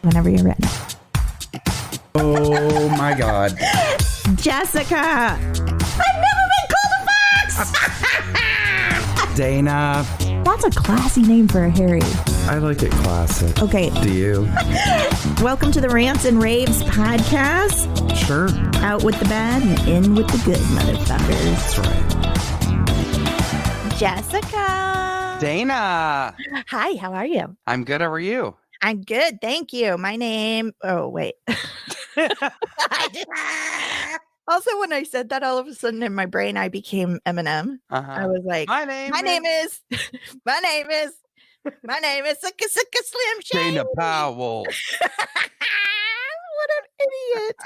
Whenever you're ready. Oh my God. Jessica! I've never been called a fox! Dana. That's a classy name for a Harry. I like it classic. Okay. Do you? Welcome to the Rants and Raves podcast. Sure. Out with the bad and in with the good, motherfuckers. That's right. Jessica. Dana. Hi, how are you? I'm good. How are you? I'm good, thank you. My name... Oh, wait. Also, when I said that, all of a sudden in my brain, I became Eminem. I was like, my name is Sicka Slim Shady. Dana Powell. What an idiot.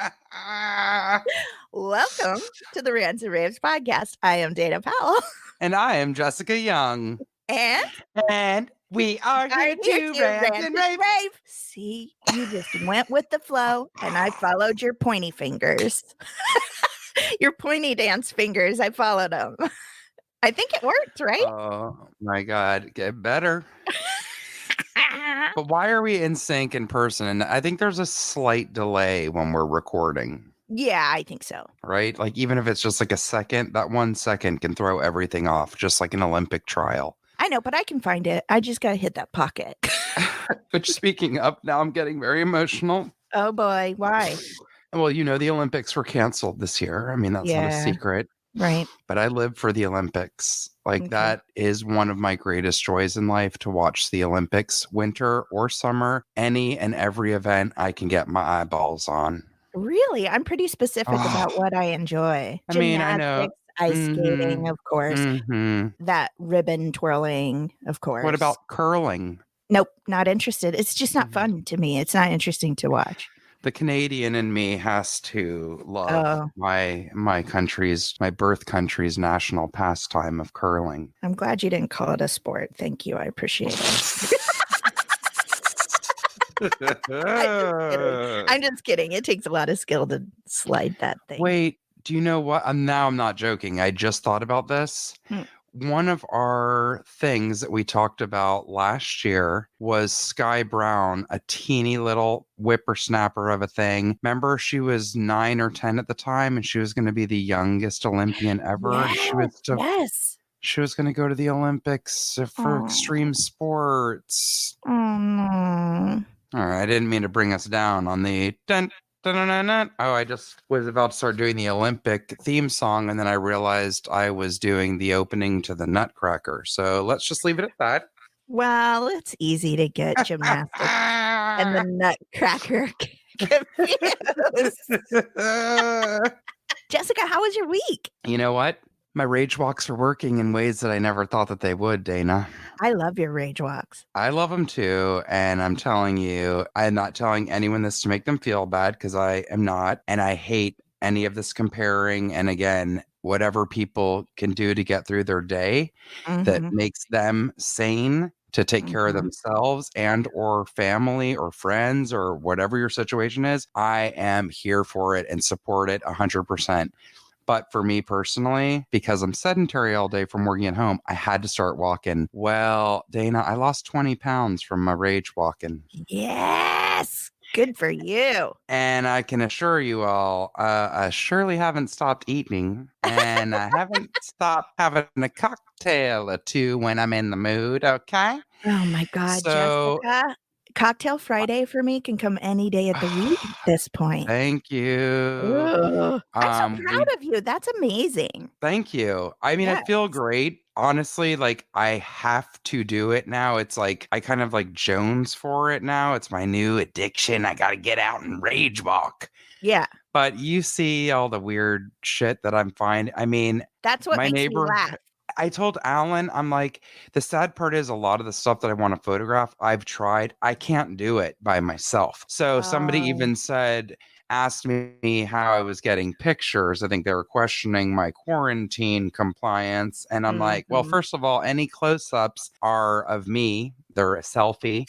Welcome to the Rants and Raves podcast. I am Dana Powell. And I am Jessica Young. And we are here to rant and rave. See, you just went with the flow, and I followed your pointy fingers. Your pointy dance fingers. I followed them. I think it worked, right? Oh my God, get better. But why are we in sync in person? I think there's a slight delay when we're recording. Yeah, I think so. Right? Like even if it's just like a second, that 1 second can throw everything off, just like an Olympic trial. I know, but I can find it. I just got to hit that pocket. But speaking of, now I'm getting very emotional. Oh boy, why? Well, you know, the Olympics were canceled this year. I mean, that's not a secret. Right. But I live for the Olympics. Like Okay. that is one of my greatest joys in life, to watch the Olympics, winter or summer, any and every event I can get my eyeballs on. Really? I'm pretty specific about what I enjoy. I mean, I know. Ice skating, of course. That ribbon twirling, of course. What about curling? Nope, not interested. It's just not fun to me. It's not interesting to watch. The Canadian in me has to love my birth country's national pastime of curling. I'm glad you didn't call it a sport. Thank you. I appreciate it. I'm just kidding. It takes a lot of skill to slide that thing. Wait, do you know what? I'm not joking. I just thought about this. One of our things that we talked about last year was Sky Brown, a teeny little whippersnapper of a thing. Remember, she was 9 or 10 at the time, and she was going to be the youngest Olympian ever. Yes. She was going to go to the Olympics for extreme sports. Oh, no. All right, I didn't mean to bring us down on the... Oh, I just was about to start doing the Olympic theme song, and then I realized I was doing the opening to the Nutcracker. So let's just leave it at that. Well, it's easy to get gymnastics and the Nutcracker confused. Jessica, how was your week? You know what? My rage walks are working in ways that I never thought that they would, Dana. I love your rage walks. I love them too. And I'm telling you, I'm not telling anyone this to make them feel bad, because I am not. And I hate any of this comparing. And again, whatever people can do to get through their day that makes them sane to take care of themselves and or family or friends or whatever your situation is, I am here for it and support it 100%. But for me personally, because I'm sedentary all day from working at home, I had to start walking. Well, Dana, I lost 20 pounds from my rage walking. Yes. Good for you. And I can assure you all, I surely haven't stopped eating. And I haven't stopped having a cocktail or two when I'm in the mood. Okay. Oh, my God, Jessica. Cocktail Friday for me can come any day of the week at this point. Thank you. I'm so proud of you. That's amazing. Thank you. I mean, I feel great. Honestly, like I have to do it now. It's like I kind of like Jones for it now. It's my new addiction. I got to get out and rage walk. Yeah. But you see all the weird shit that I'm finding. I mean, that's what makes me laugh. I told Alan, I'm like, the sad part is a lot of the stuff that I want to photograph, I've tried. I can't do it by myself. So somebody even asked me how I was getting pictures. I think they were questioning my quarantine compliance. And I'm like, well, first of all, any close-ups are of me. They're a selfie.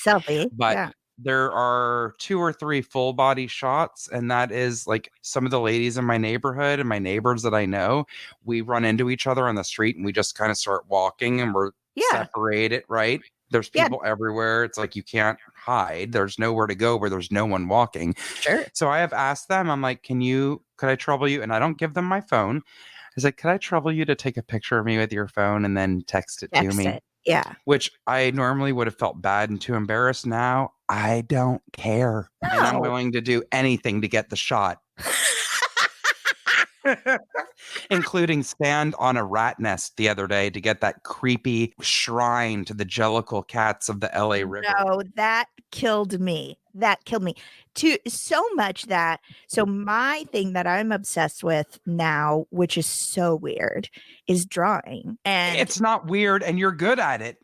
But there are 2 or 3 full body shots, and that is like some of the ladies in my neighborhood and my neighbors that I know. We run into each other on the street and we just kind of start walking and we're separated, right? There's Yeah, people everywhere. It's like you can't hide. There's nowhere to go where there's no one walking. sure. So I have asked them, I'm like, could I trouble you? And I don't give them my phone. I was like, could I trouble you to take a picture of me with your phone and then text it to Text me? it. Yeah. Which I normally would have felt bad and too embarrassed. Now I don't care. And I'm No. willing to do anything to get the shot, including stand on a rat nest the other day to get that creepy shrine to the jellicle cats of the LA River. No, that killed me. That killed me. To so much that so my thing that I'm obsessed with now, which is so weird, is drawing. And It's not weird, and you're good at it.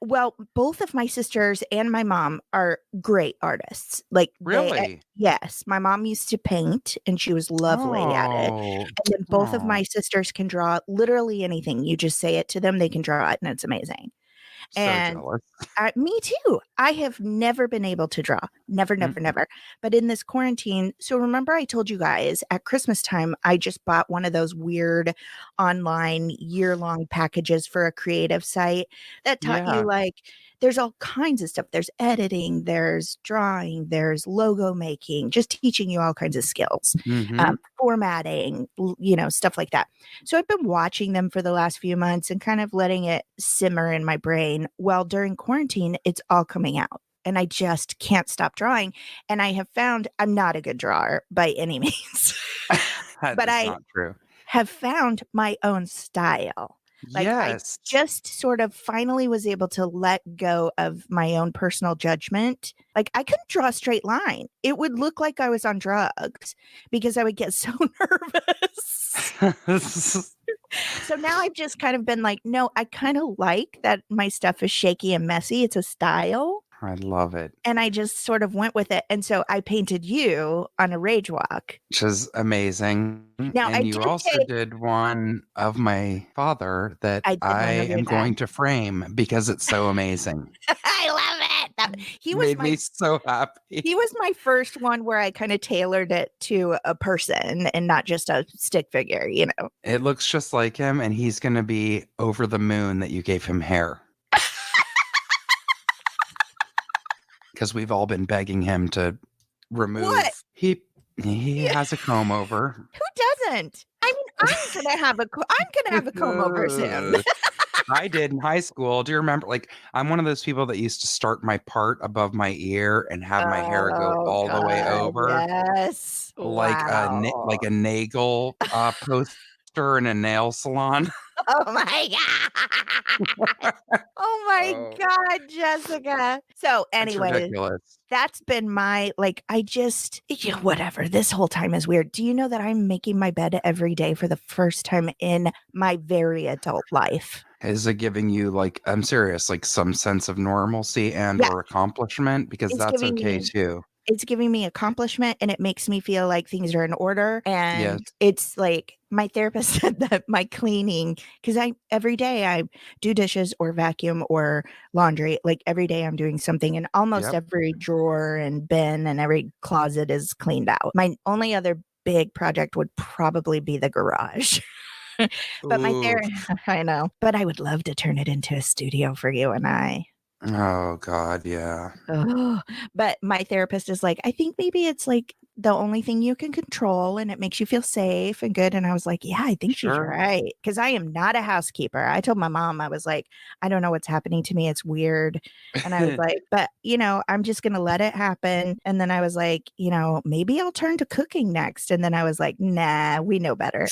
well, both of my sisters and my mom are great artists. Like Really? yes, my mom used to paint and she was lovely at it. Oh, And then both of oh, my sisters can draw literally anything. You just say it to them, they can draw it, and it's amazing. so And jealous. me too. I have never been able to draw. Never, never, Mm, never. But in this quarantine, so remember I told you guys at Christmas time, I just bought one of those weird online year-long packages for a creative site that taught you yeah. like there's all kinds of stuff. There's editing, there's drawing, there's logo making, just teaching you all kinds of skills, Mm-hmm. formatting, stuff like that. So I've been watching them for the last few months and kind of letting it simmer in my brain. Well, during quarantine, it's all coming out. And I just can't stop drawing. And I have found I'm not a good drawer by any means, That but is I not true. have found my own style. Like I Yes. just sort of finally was able to let go of my own personal judgment. Like I couldn't draw a straight line. It would look like I was on drugs because I would get so nervous. So now I've just kind of been like, no, I kind of like that my stuff is shaky and messy. It's a style. I love it. And I just sort of went with it. And so I painted you on a rage walk. Which is amazing. Now I And you did also take, did one of my father that I I did one of your am dad. going to frame because it's so amazing. I love it. He was Made me so happy. he was my first one where I kind of tailored it to a person and not just a stick figure. It looks just like him, and he's going to be over the moon that you gave him hair. Because we've all been begging him to remove. What? He Yeah. has a comb over. Who doesn't? I mean, I'm gonna have a comb overs him. I did in high school. Do you remember? Like, I'm one of those people that used to start my part above my ear and have my hair go Oh all the way God, over, yes. Wow. like a nagel poster in a nail salon. Oh my God. Oh my Oh, God, Jessica. So it's anyway, ridiculous. that's been my like I just whatever. This whole time is weird. Do you know that I'm making my bed every day for the first time in my very adult life? Is it giving you like, I'm serious, like some sense of normalcy and Yeah, or accomplishment? Because it's that's giving okay me too. it's giving me accomplishment and it makes me feel like things are in order. Yes. And it's like my therapist said that my cleaning, because I every day I do dishes or vacuum or laundry. Like every day I'm doing something, and almost Yep. every drawer and bin and every closet is cleaned out. My only other big project would probably be the garage. But my Ooh. therapist, I know, but I would love to turn it into a studio for you and I. Oh God, yeah. Ugh. But my therapist is like, I think maybe it's like the only thing you can control and it makes you feel safe and good. And I was like, yeah, I think she's Sure. right. Cause I am not a housekeeper. I told my mom, I was like, I don't know what's happening to me. It's weird. And I was like, but I'm just going to let it happen. And then I was like, maybe I'll turn to cooking next. And then I was like, nah, we know better.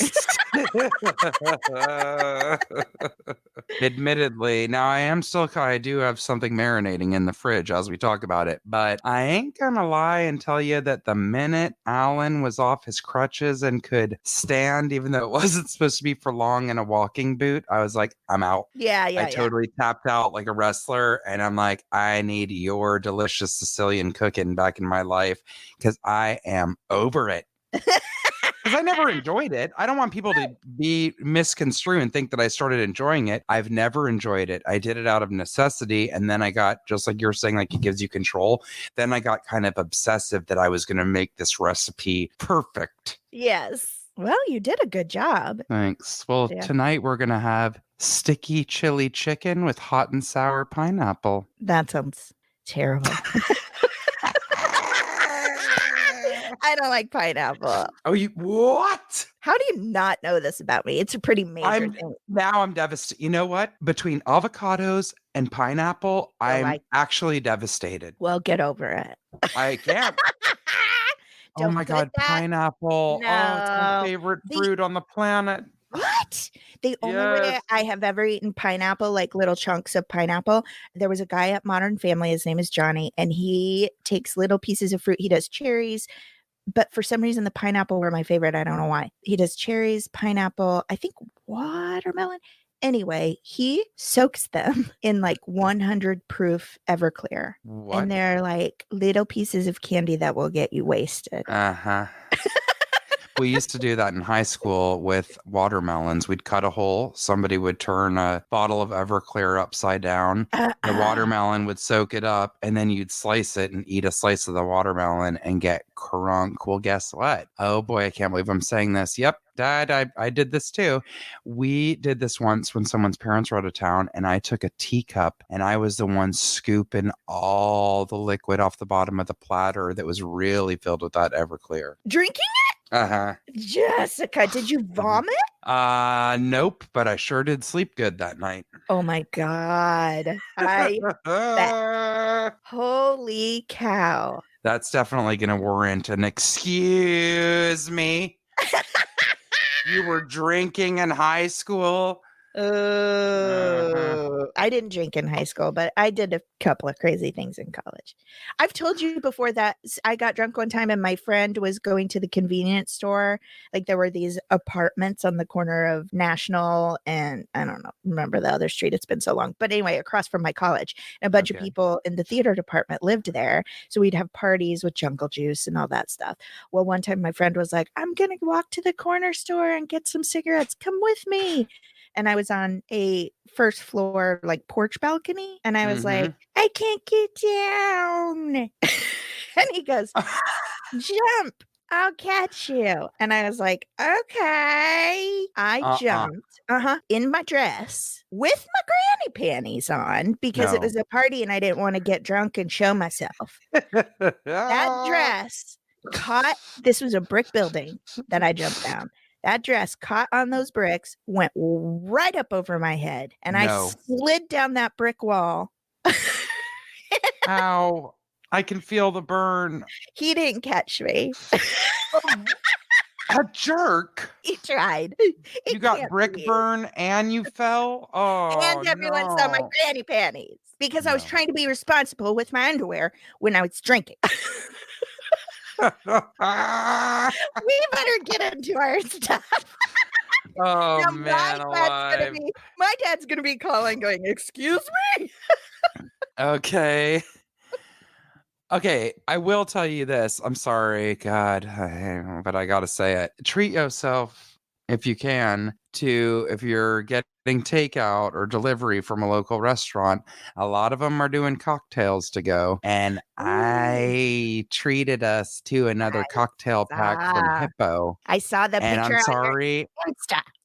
Admittedly, now I do have something marinating in the fridge as we talk about it, but I ain't gonna lie and tell you that the minute Alan was off his crutches and could stand, even though it wasn't supposed to be for long in a walking boot, I was like, I'm out. Yeah, I yeah, yeah. totally tapped out like a wrestler, and I'm like, I need your delicious Sicilian cooking back in my life because I am over it. Because I never enjoyed it. I don't want people to be misconstrued and think that I started enjoying it. I've never enjoyed it. I did it out of necessity. And then I got, just like you're saying, like it gives you control. Then I got kind of obsessive that I was going to make this recipe perfect. Yes. Well, you did a good job. Thanks. Well, Yeah. tonight we're going to have Sticky chili chicken with hot and sour pineapple. That sounds terrible. I don't like pineapple. Oh, you what? How do you not know this about me? It's a pretty major thing. I'm devastated. You know what? Between avocados and pineapple, Don't I'm like. actually devastated. Well, get over it. I can't. Oh Don't my put God, that. pineapple. Oh, it's my No. favorite The fruit on the planet. What? The only way Yes. I have ever eaten pineapple, like little chunks of pineapple, there was a guy at Modern Family. His name is Johnny, and he takes little pieces of fruit. He does cherries, but for some reason, the pineapple were my favorite. I don't know why. He does cherries, pineapple, I think watermelon. Anyway, he soaks them in like 100 proof Everclear, What? and they're like little pieces of candy that will get you wasted. Uh-huh. We used to do that in high school with watermelons. We'd cut a hole. Somebody would turn a bottle of Everclear upside down. The watermelon would soak it up, and then you'd slice it and eat a slice of the watermelon and get crunk. Well, guess what? Oh boy, I can't believe I'm saying this. Yep, Dad, I did this too. We did this once when someone's parents were out of town, and I took a teacup and I was the one scooping all the liquid off the bottom of the platter that was really filled with that Everclear. Drinking Uh-huh. Jessica, did you vomit? Nope, but I sure did sleep good that night. Oh my God. Holy cow. That's definitely going to warrant an excuse me. You were drinking in high school? I didn't drink in high school, but I did a couple of crazy things in college. I've told you before that I got drunk one time and my friend was going to the convenience store. Like there were these apartments on the corner of National and I don't know, remember the other street. It's been so long. But anyway, across from my college, and a bunch of people in the theater department lived there. So we'd have parties with Jungle Juice and all that stuff. Well, one time my friend was like, I'm going to walk to the corner store and get some cigarettes. Come with me. And I was on a first floor, like porch balcony. And I was like, I can't get down. And he goes, jump. I'll catch you. And I was like, okay. I jumped in my dress with my granny panties on because it was a party and I didn't want to get drunk and show myself. That dress caught, this was a brick building that I jumped down. That dress caught on those bricks, went right up over my head, and I slid down that brick wall. Ow. I can feel the burn. He didn't catch me. A jerk. He tried. You got brick burn and you fell? Oh, and everyone saw my granny panties because I was trying to be responsible with my underwear when I was drinking. We better get into our stuff. Oh, now, man alive. My dad's going to be calling going, excuse me? Okay. Okay, I will tell you this. I'm sorry, God, but I got to say it. Treat yourself, if you can, if you're getting takeout or delivery from a local restaurant. A lot of them are doing cocktails to go. And I treated us to another cocktail pack from Hippo. I saw the picture. And I'm sorry.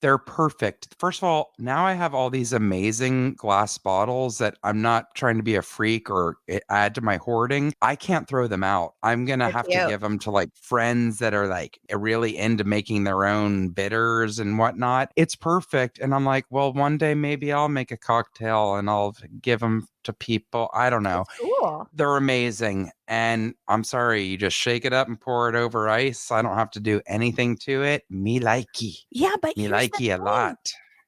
They're perfect. First of all, now I have all these amazing glass bottles that I'm not trying to be a freak or add to my hoarding. I can't throw them out. I'm going to have to give them to like friends that are like really into making their own bitters and whatnot. It's perfect. And I'm like, well, one day maybe I'll make a cocktail and I'll give them to people. I don't know. That's cool. They're amazing. And I'm sorry, you just shake it up and pour it over ice. I don't have to do anything to it. Me likey. Yeah, but me likey a lot.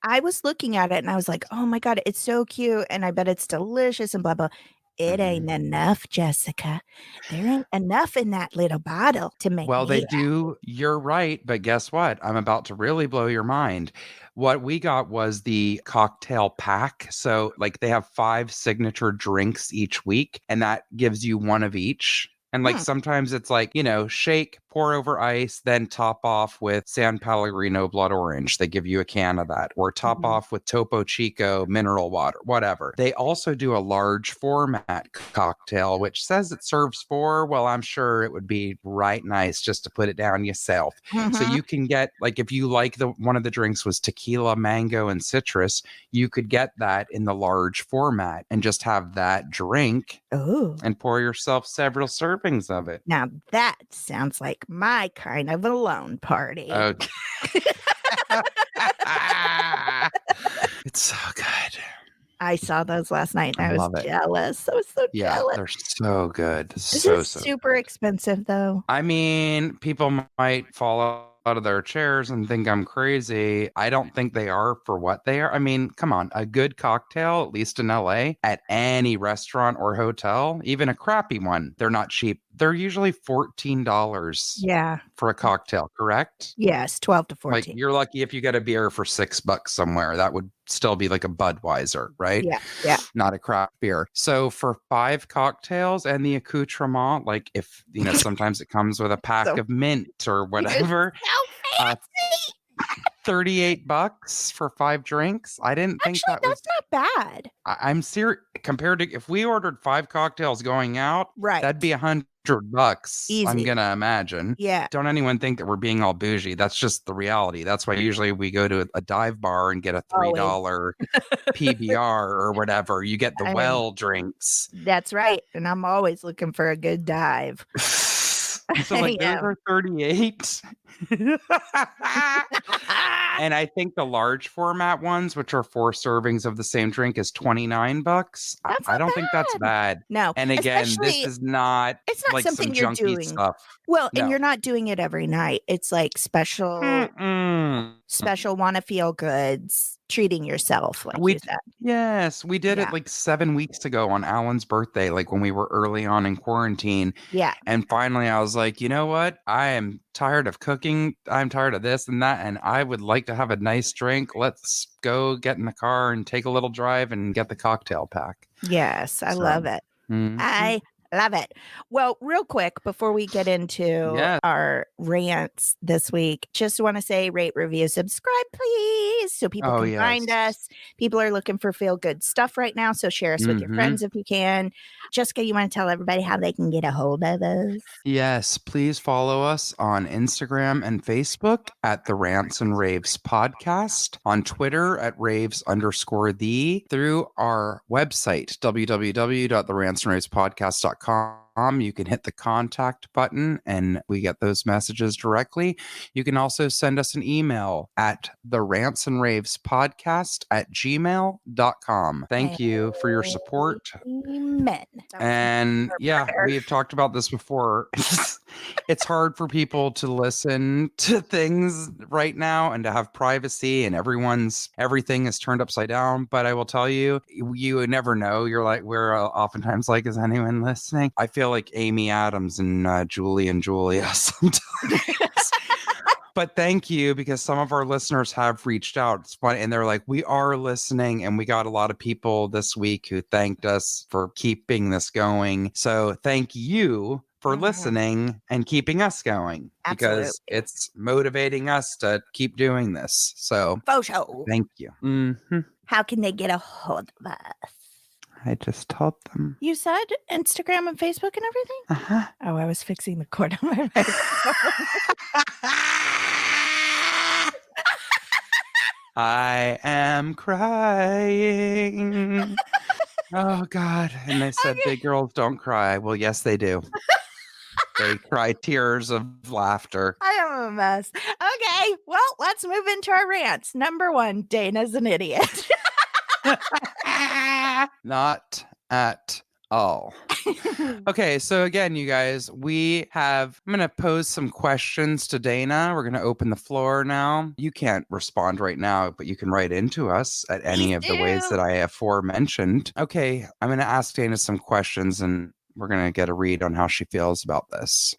I was looking at it and I was like, oh my God, it's so cute. And I bet it's delicious and blah, blah. It ain't enough, Jessica. There ain't enough in that little bottle to make they do. You're right. But guess what? I'm about to really blow your mind. What we got was the cocktail pack. So like they have 5 signature drinks each week, and that gives you one of each. And like sometimes it's like, shake, pour over ice, then top off with San Pellegrino blood orange. They give you a can of that, or top off with Topo Chico mineral water, whatever. They also do a large format cocktail, which says it serves 4. Well, I'm sure it would be right nice just to put it down yourself. So you can get, like, if you like one of the drinks was tequila, mango, and citrus, you could get that in the large format and just have that drink and pour yourself several servings of it. Now that sounds like my kind of alone party. Okay. It's so good. I saw those last night and I was jealous. I was so jealous. They're so good. This is super expensive though. I mean, people might fall out of their chairs and think I'm crazy. I don't think they are for what they are. I mean, come on, a good cocktail, at least in LA, at any restaurant or hotel, even a crappy one, they're not cheap. They're usually $14 for a cocktail, correct? Yes, 12 to 14. Like, you're lucky if you get a beer for $6 somewhere. That would still be like a Budweiser, right? Yeah. Not a craft beer. So for 5 cocktails and the accoutrement, like, if, sometimes it comes with a pack of mint or whatever. So fancy. $38 for 5 drinks. I didn't think that's not bad. I'm serious. Compared to if we ordered 5 cocktails going out, right, that'd be $100. Easy. I'm gonna imagine. Yeah. Don't anyone think that we're being all bougie. That's just the reality. That's why usually we go to a dive bar and get a $3 PBR or whatever. You get the drinks. That's right. And I'm always looking for a good dive. So like those are 38. And I think the large format ones, which are 4 servings of the same drink, is $29. I don't think that's bad. No. And again, this is not, it's not like something some you're junky doing. Stuff. Well, and you're not doing it every night. It's like special wanna feel goods, treating yourself, like you said. Yes, we did it like 7 weeks ago on Alan's birthday, like when we were early on in quarantine. Yeah. And finally I was like, you know what? I am tired of cooking. I'm tired of this and that. And I would like to have a nice drink. Let's go get in the car and take a little drive and get the cocktail pack. Yes, I love it. I love it. Well, real quick, before we get into our rants this week, just want to say rate, review, subscribe, please, so people can find us. People are looking for feel-good stuff right now, so share us with your friends if you can. Jessica, you want to tell everybody how they can get a hold of us? Yes, please follow us on Instagram and Facebook at the Rants and Raves Podcast, on Twitter at Raves_the, through our website, www.therantsandravespodcast.com. You can hit the contact button and we get those messages directly. You can also send us an email at therantsandravespodcast@gmail.com. Thank you for your support. Amen. And we've talked about this before. It's hard for people to listen to things right now and to have privacy, and everything is turned upside down. But I will tell you, you never know. You're like, we're oftentimes like, is anyone listening? I feel like Amy Adams and Julie and Julia sometimes. But thank you, because some of our listeners have reached out. It's funny, and they're like, we are listening, and we got a lot of people this week who thanked us for keeping this going. So thank you for listening and keeping us going, because it's motivating us to keep doing this. So thank you. How can they get a hold of us? I just told them. You said Instagram and Facebook and everything? Oh, I was fixing the cord on my microphone. I am crying. Oh, God. And they said big girls don't cry. Well, yes, they do. They cry tears of laughter. I am a mess. Okay, well, let's move into our rants. Number 1, Dana's an idiot. Not at all. Okay, so again, you guys, I'm going to pose some questions to Dana. We're going to open the floor now. You can't respond right now, but you can write into us at any of the ways that I aforementioned. Okay, I'm going to ask Dana some questions, and we're going to get a read on how she feels about this.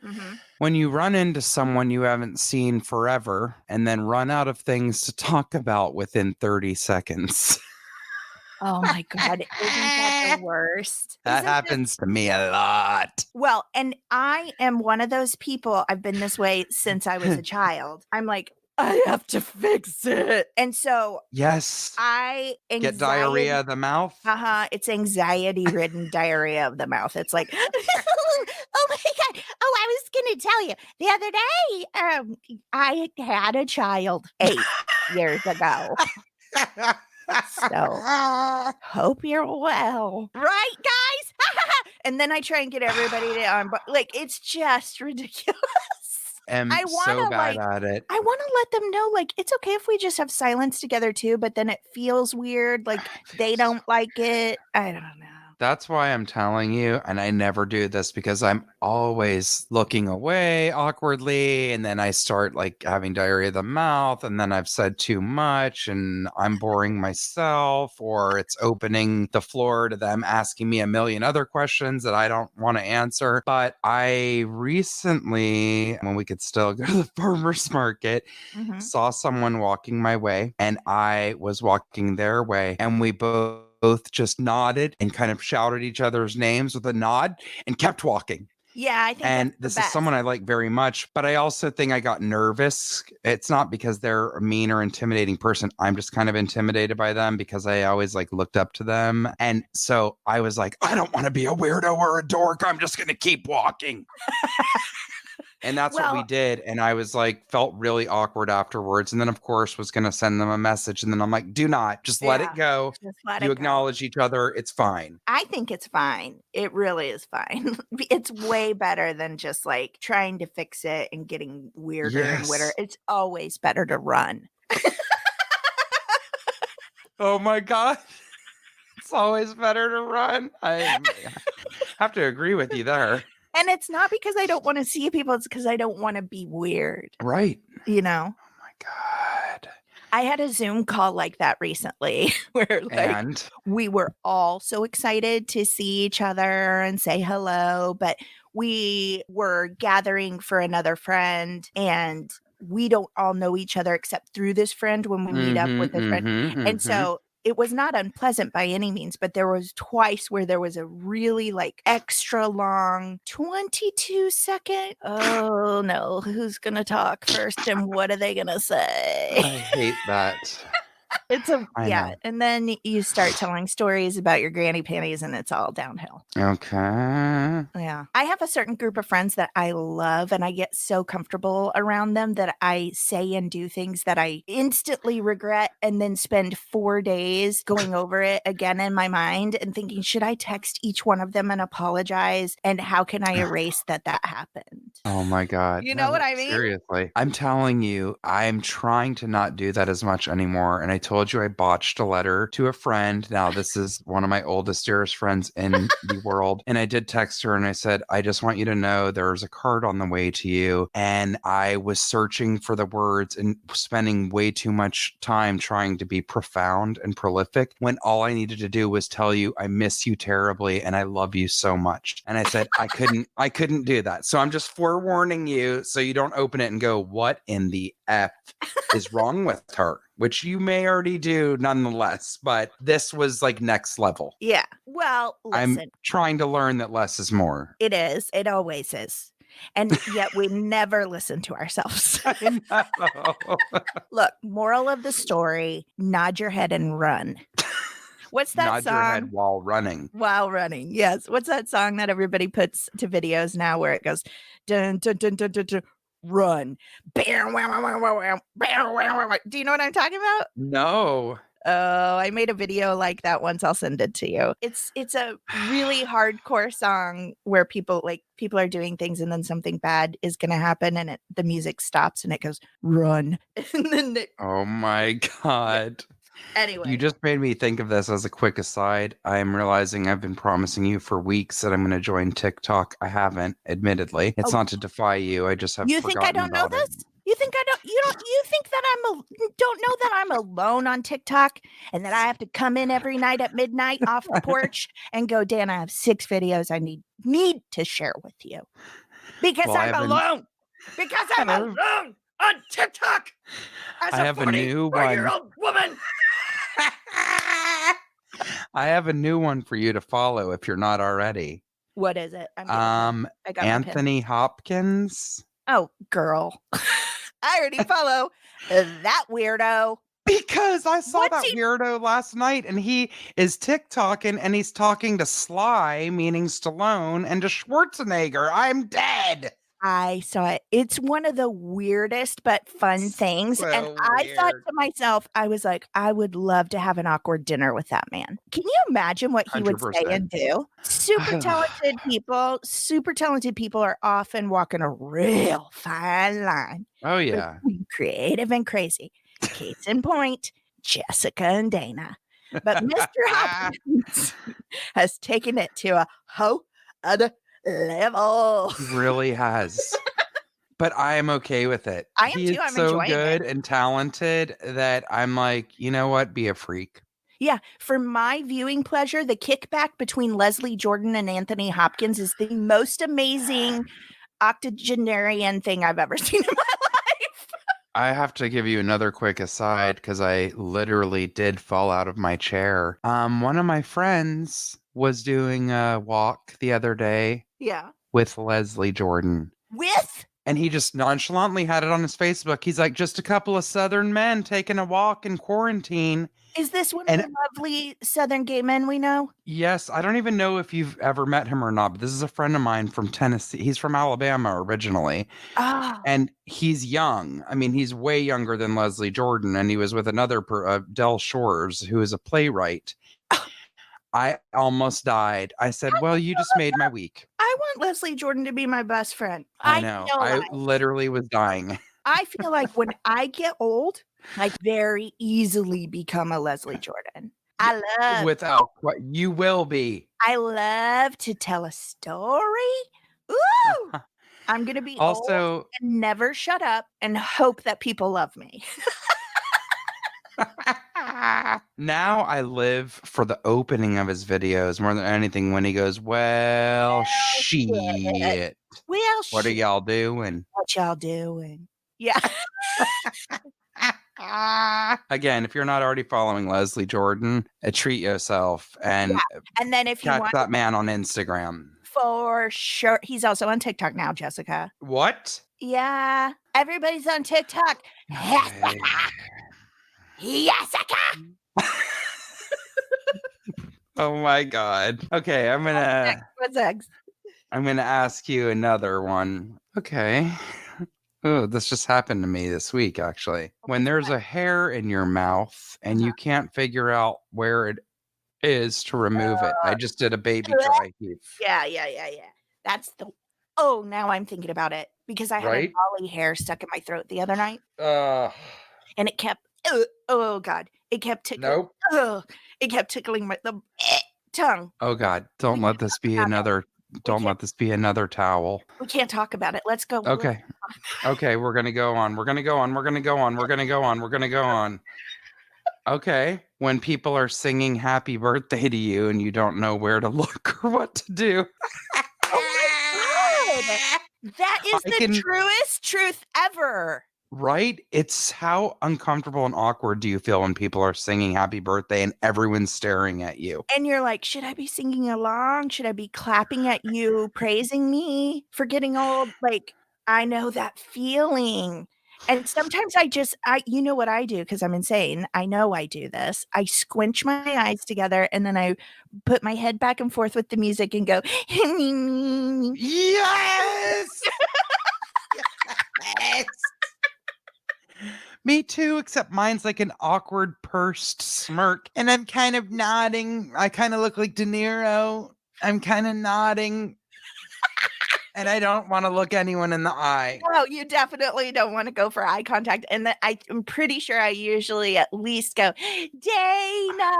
When you run into someone you haven't seen forever and then run out of things to talk about within 30 seconds. Oh my God. Isn't that the worst? That Isn't this happens to me a lot. well, and I am one of those people, I've been this way since I was a child. I'm like, I have to fix it. And so Yes. I Get diarrhea anxiety of the mouth. it's anxiety-ridden diarrhea of the mouth. It's like, "Oh my God. Oh, I was gonna tell you, the other day, I had a child 8 years ago. So, hope you're well. Right, guys? And then I try and get everybody to but like, it's just ridiculous. Am I so wanna, bad like at it. I wanna let them know, like, it's okay if we just have silence together too, but then it feels weird, like, they Feels don't like it. I don't know. That's why I'm telling you, and I never do this because I'm always looking away awkwardly, and then I start like having diarrhea of the mouth, and then I've said too much, and I'm boring myself, or it's opening the floor to them asking me a million other questions that I don't want to answer. But I recently, when we could still go to the farmer's market, Mhm. saw someone walking my way, and I was walking their way, and we both just nodded and kind of shouted each other's names with a nod and kept walking. Yeah, I think And that's the this is best. someone I like very much, but I also think I got nervous. It's not because they're a mean or intimidating person. I'm just kind of intimidated by them because I always like looked up to them. And so I was like, I don't want to be a weirdo or a dork. I'm just going to keep walking. And that's what we Well, did. And I was like, felt really awkward afterwards. And then, of course, was going to send them a message. And then I'm like, do not, just let it yeah, go. just let You it go. acknowledge each other. It's fine. I think it's fine. It really is fine. It's way better than just, like, trying to fix it and getting weirder and weirder. Yes. It's always better to run. Oh my God. It's always better to run. I have to agree with you there. And it's not because I don't wanna see people, it's because I don't wanna be weird, Right. you know? Oh my God. I had a Zoom call like that recently where, like, And we were all so excited to see each other and say hello, but we were gathering for another friend, and we don't all know each other except through this friend when we meet up with this friend, and so it was not unpleasant by any means, but there was twice where there was a really, like, extra long 22-second, "Oh, no, who's gonna talk first and what are they gonna say?" I hate that. It's a I yeah, know. and then you start telling stories about your granny panties, and it's all downhill. Okay. Yeah. I have a certain group of friends that I love, and I get so comfortable around them that I say and do things that I instantly regret and then spend 4 days going over it again in my mind and thinking, "Should I text each one of them and apologize, and how can I erase that that happened?" Oh my God. You know No, what I mean? seriously. I'm telling you, I'm trying to not do that as much anymore. And I told you I botched a letter to a friend. Now, this is one of my oldest, dearest friends in the world. And I did text her and I said, I just want you to know there's a card on the way to you. And I was searching for the words and spending way too much time trying to be profound and prolific when all I needed to do was tell you I miss you terribly and I love you so much. And I said I couldn't do that. So I'm just forewarning you so you don't open it and go, what in the F is wrong with her? Which you may already do nonetheless, but this was like next level. Yeah. Well, I'm listen, trying to learn that less is more. it is. It always is. And yet we never listen to ourselves. I know. Look, moral of the story, nod your head and run. What's that Nod your head song? while running. While running. Yes. What's that song that everybody puts to videos now where it goes dun dun dun dun dun, dun run. Bam, wah, wah, wah, wah, wah, bam, wah, wah, wah. Do you know what I'm talking about? No. Oh, I made a video like that once. I'll send it to you. It's a really hardcore song where people are doing things and then something bad is gonna happen and the music stops and it goes, run. And then Oh my God. You anyway. just made me think of this as a quick aside. I'm realizing I've been promising you for weeks that I'm going to join TikTok. I haven't, admittedly. It's Oh, not to defy you. I just have you think I forgotten don't know about it. this? You think that don't know that I'm alone on TikTok and that I have to come in every night at midnight off the porch and go, Dan, I have 6 videos I need to share with you. Because Well, I'm alone. Because I'm I have, alone on TikTok as I a have a new one. 44-year-old woman. I have a new one for you to follow if you're not already. What is it? I'm getting ready. I got my pen. Anthony Hopkins. Oh, girl. I already follow that weirdo. Because I saw What's that he? weirdo last night and he is TikToking and he's talking to Sly, meaning Stallone, and to Schwarzenegger. I'm dead. I saw it. It's one of the weirdest but fun things. And So I thought weird. to myself, I was like, I would love to have an awkward dinner with that man. Can you imagine what he would say 100%. and do? Super talented people are often walking a real fine line Oh, yeah. between creative and crazy. Case in point, Jessica and Dana. But Mr. Hopkins has taken it to a whole other level. He really has. But I am okay with it. I am He too. is I'm so enjoying good it. and talented that I'm like, you know what? Be a freak. Yeah, for my viewing pleasure, the kickback between Leslie Jordan and Anthony Hopkins is the most amazing octogenarian thing I've ever seen in my life. I have to give you another quick aside because I literally did fall out of my chair. One of my friends was doing a walk the other day Yeah. with Leslie Jordan. With? And he just nonchalantly had it on his Facebook. He's like, just a couple of Southern men taking a walk in quarantine. Is this one of And the lovely Southern gay men we know? yes, I don't even know if you've ever met him or not, but this is a friend of mine from Tennessee. He's from Alabama originally. Ah. And he's young. I mean, he's way younger than Leslie Jordan. And he was with another, Del Shores, who is a playwright. I almost died. I said, well, you just made my week. I want Leslie Jordan to be my best friend. I know. I literally was dying. I feel like when I get old, I very easily become a Leslie Jordan. Without what you will be. I love to tell a story. Ooh! I'm gonna be old and never shut up and hope that people love me. Now I live for the opening of his videos more than anything when he goes, well, shit. Well, what are y'all doing? What y'all doing? Yeah. Again, if you're not already following Leslie Jordan, treat yourself and then if you catch want that man on Instagram. For sure. He's also on TikTok now, Jessica. What? Yeah. Everybody's on TikTok. Jessica. Oh my God. Okay, What's next? I'm gonna ask you another one. Okay. Oh, this just happened to me this week, actually. When there's a hair in your mouth and you can't figure out where it is to remove it. I just did a baby dry heave. Yeah. That's the. Oh, now I'm thinking about it because I had a dolly hair stuck in my throat the other night. And it kept. Oh God! It kept tickling. Nope. It kept tickling the tongue. Oh God! Don't let this be another. Don't let this be another towel. We can't talk about it. Let's go. Okay. Okay, we're gonna go on. We're gonna go on. We're gonna go on. We're gonna go on. We're gonna go on. Okay. When people are singing happy birthday to you and you don't know where to look or what to do. Oh my God. That is the truest truth ever. Right? It's how uncomfortable and awkward do you feel when people are singing happy birthday and everyone's staring at you? And you're like, should I be singing along? Should I be clapping at you, praising me for getting old? Like, I know that feeling. And sometimes you know what I do because I'm insane. I know I do this. I squinch my eyes together and then I put my head back and forth with the music and go, yes! Yes! Me too, except mine's like an awkward pursed smirk. And I'm kind of nodding. I kind of look like De Niro. I'm kind of nodding. And I don't want to look anyone in the eye. No, you definitely don't want to go for eye contact. And I'm pretty sure I usually at least go, Dana,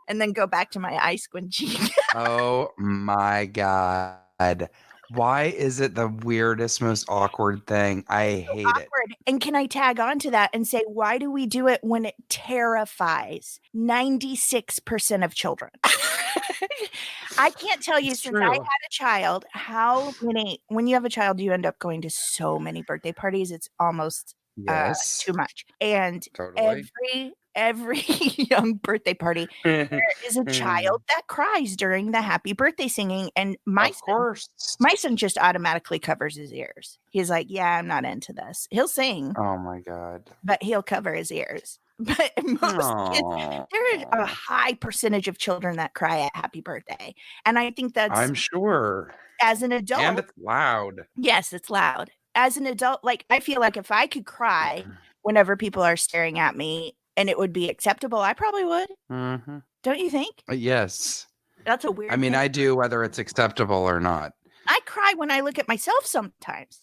and then go back to my eye squinching. Oh my God. Why is it the weirdest, most awkward thing? I hate it. And can I tag on to that and say, why do we do it when it terrifies 96% of children? I can't tell you since I had a child, how many, when you have a child, you end up going to so many birthday parties. It's almost too much. And every every young birthday party, there is a child that cries during the happy birthday singing. And Of course. my son just automatically covers his ears. He's like, yeah, I'm not into this. He'll sing, Oh my God. but he'll cover his ears. But most kids, Oh, there is a high percentage of children that cry at happy birthday. And I think that's, I'm sure. as an And adult, it's loud. yes, it's loud. As an adult, like, I feel like if I could cry whenever people are staring at me and it would be acceptable, I probably would. Mm-hmm. Don't you think? Yes. That's a weird I mean, thing. I do, whether it's acceptable or not. I cry when I look at myself sometimes.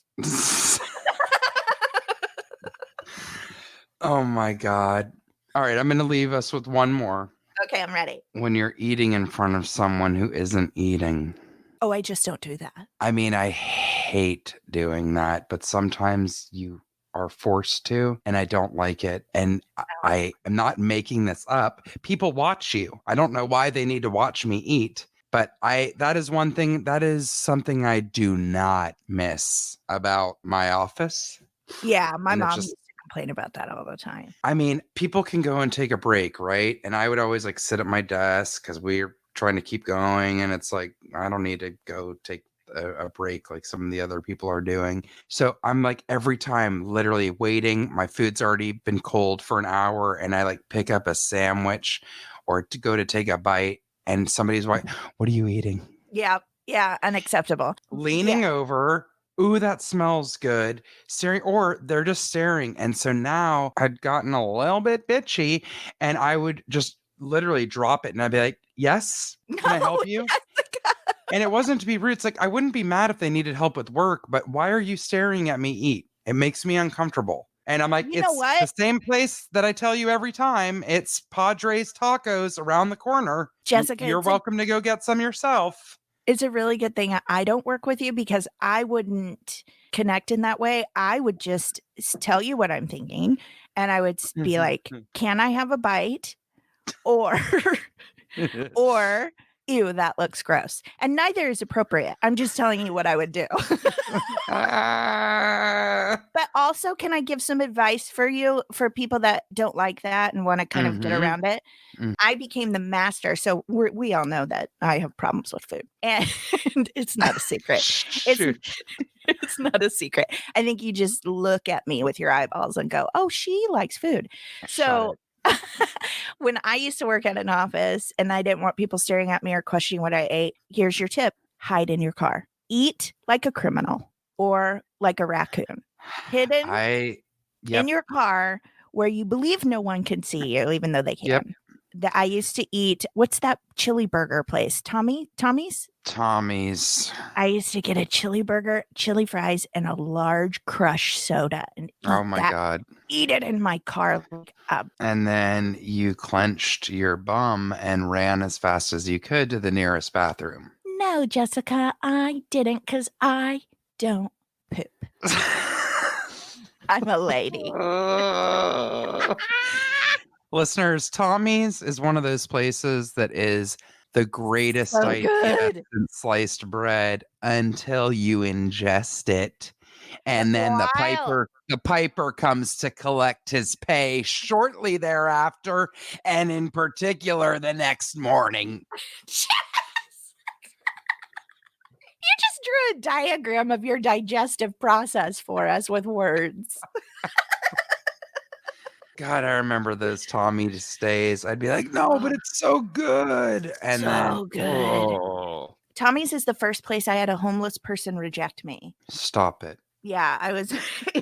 Oh my God. All right, I'm going to leave us with one more. Okay, I'm ready. When you're eating in front of someone who isn't eating. Oh, I just don't do that. I mean, I hate doing that, but sometimes you are forced to, and I don't like it. And I am not making this up. People watch you. I don't know why they need to watch me eat, but that is one thing, that is something I do not miss about my office. Yeah, my And it's mom just, used to complain about that all the time. I mean, people can go and take a break, right? And I would always like sit at my desk because we're trying to keep going. And it's like, I don't need to go take a break like some of the other people are doing. So I'm like every time literally waiting. My food's already been cold for an hour and I like pick up a sandwich or to go to take a bite. And somebody's like, what are you eating? Yeah, yeah, unacceptable. Leaning over. Ooh, that smells good. Staring, or they're just staring. And so now I'd gotten a little bit bitchy and I would just literally drop it and I'd be like, yes, can I help you? Jessica. And it wasn't to be rude. It's like, I wouldn't be mad if they needed help with work, but why are you staring at me eat? It makes me uncomfortable. And I'm like, You know it's what? the same place that I tell you every time. It's Padres Tacos around the corner. Jessica, You're welcome to go get some yourself. It's a really good thing I don't work with you because I wouldn't connect in that way. I would just tell you what I'm thinking and I would be like, "Can I have a bite?" or or "Ew, that looks gross." And neither is appropriate. I'm just telling you what I would do. But also, can I give some advice for you for people that don't like that and want to kind of get around it? I became the master. So we all know that I have problems with food, and it's not a secret. It's not a secret. I think you just look at me with your eyeballs and go, "Oh, she likes food." So when I used to work at an office and I didn't want people staring at me or questioning what I ate, here's your tip: hide in your car. Eat like a criminal or like a raccoon. Hidden in your car where you believe no one can see you, even though they can. Yep. I used to eat, what's that chili burger place? Tommy's? I used to get a chili burger, chili fries, and a large crush soda and Oh my God. Eat it in my car. And then you clenched your bum and ran as fast as you could to the nearest bathroom. No, Jessica, I didn't because I don't poop. I'm a lady. Listeners, Tommy's is one of those places that is the greatest idea in sliced bread until you ingest it. And then the piper comes to collect his pay shortly thereafter, and in particular the next morning. Yes. You just drew a diagram of your digestive process for us with words. God, I remember those Tommy's days. I'd be like, no, but it's so good. And so then, good. Oh. Tommy's is the first place I had a homeless person reject me. Stop it. Yeah, I was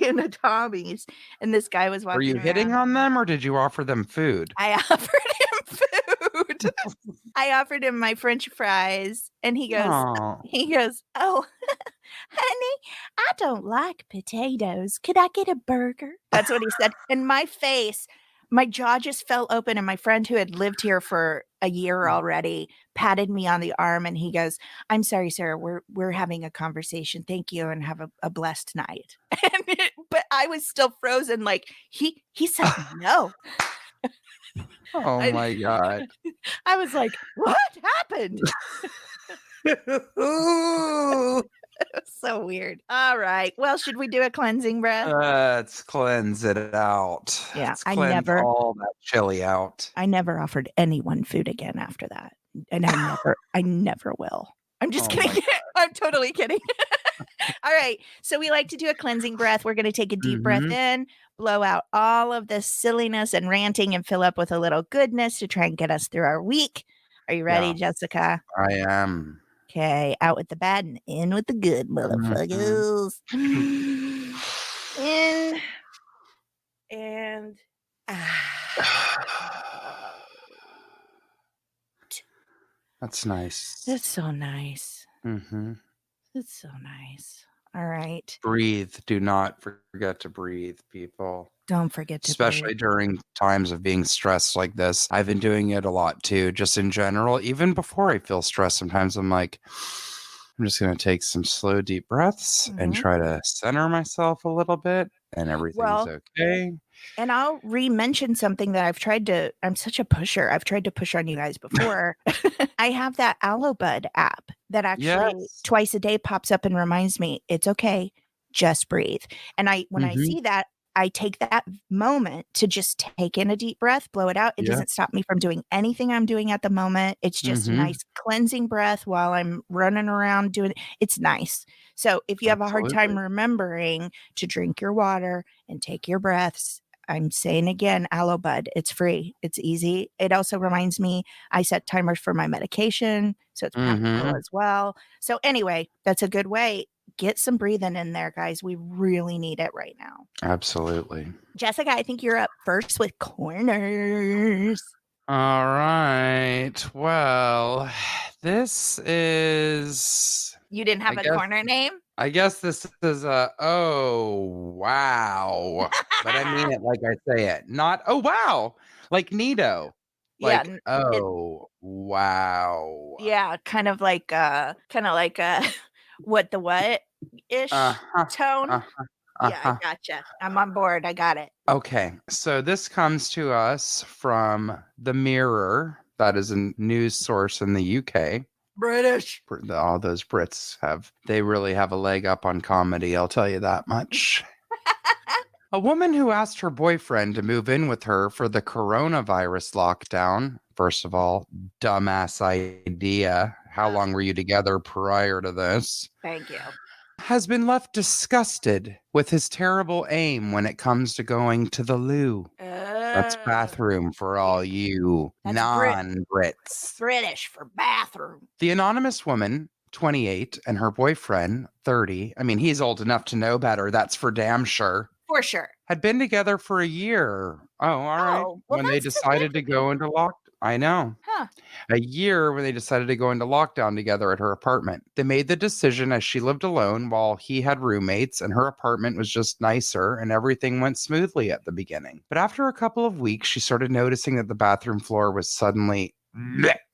in a Tommy's and this guy was walking Were you around. hitting on them or did you offer them food? I offered him food. I offered him my French fries and he goes, "Oh, honey, I don't like potatoes. Could I get a burger?" That's what he said. And my face, my jaw just fell open. And my friend who had lived here for a year already patted me on the arm and he goes, "I'm sorry, sir. We're having a conversation. Thank you and have a blessed night." But I was still frozen. Like he said no. Oh my God. I was like, what happened? So so weird. All right. Well, should we do a cleansing breath? Let's cleanse it out. Yeah, Let's cleanse all that chili out. I never offered anyone food again after that. And I never will. I'm just Oh my kidding. I'm totally kidding. All right. So we like to do a cleansing breath. We're going to take a deep breath in, blow out all of this silliness and ranting, and fill up with a little goodness to try and get us through our week. Are you ready, Yeah, Jessica? I am. Okay. Out with the bad and in with the good, motherfuckers. In and out. That's nice. That's so nice. Mm-hmm. That's so nice. All right. Breathe. Do not forget to breathe, people. Don't forget to Especially breathe. during times of being stressed like this. I've been doing it a lot too, just in general. Even before I feel stressed, sometimes I'm like, I'm just going to take some slow, deep breaths and try to center myself a little bit, and everything's okay. And I'll re-mention something that I'm such a pusher. I've tried to push on you guys before. I have that Aloe Bud app that actually twice a day pops up and reminds me, it's okay, just breathe. And when I see that, I take that moment to just take in a deep breath, blow it out. It doesn't stop me from doing anything I'm doing at the moment. It's just a nice cleansing breath while I'm running around doing it. It's nice. So if you have a hard time remembering to drink your water and take your breaths, I'm saying again, Aloe Bud. It's free. It's easy. It also reminds me I set timers for my medication, so it's practical as well. So anyway, that's a good way. Get some breathing in there, guys. We really need it right now. Absolutely. Jessica, I think you're up first with corners. All right. Well, this is... You didn't have a corner name? I guess this is oh, wow. But I mean it like I say it. Not, oh, wow. Like Nito. Like, Yeah. oh, wow. Yeah. Kind of like what the what ish tone. Yeah, I gotcha. I'm on board. I got it. Okay. So this comes to us from The Mirror. That is a news source in the UK. British. All those Brits they really have a leg up on comedy, I'll tell you that much. A woman who asked her boyfriend to move in with her for the coronavirus lockdown. First of all, dumbass idea. How long were you together prior to this? Thank you. Has been left disgusted with his terrible aim when it comes to going to the loo. That's bathroom for all you non-Brits. British for bathroom. The anonymous woman, 28, and her boyfriend, 30. I mean, he's old enough to know better. That's for damn sure. For sure. Had been together for a year. Oh, all right. Well, when they decided to go into lockdown. I know. A year when they decided to go into lockdown together at her apartment. They made the decision as she lived alone while he had roommates, and her apartment was just nicer, and everything went smoothly at the beginning. But after a couple of weeks, she started noticing that the bathroom floor was suddenly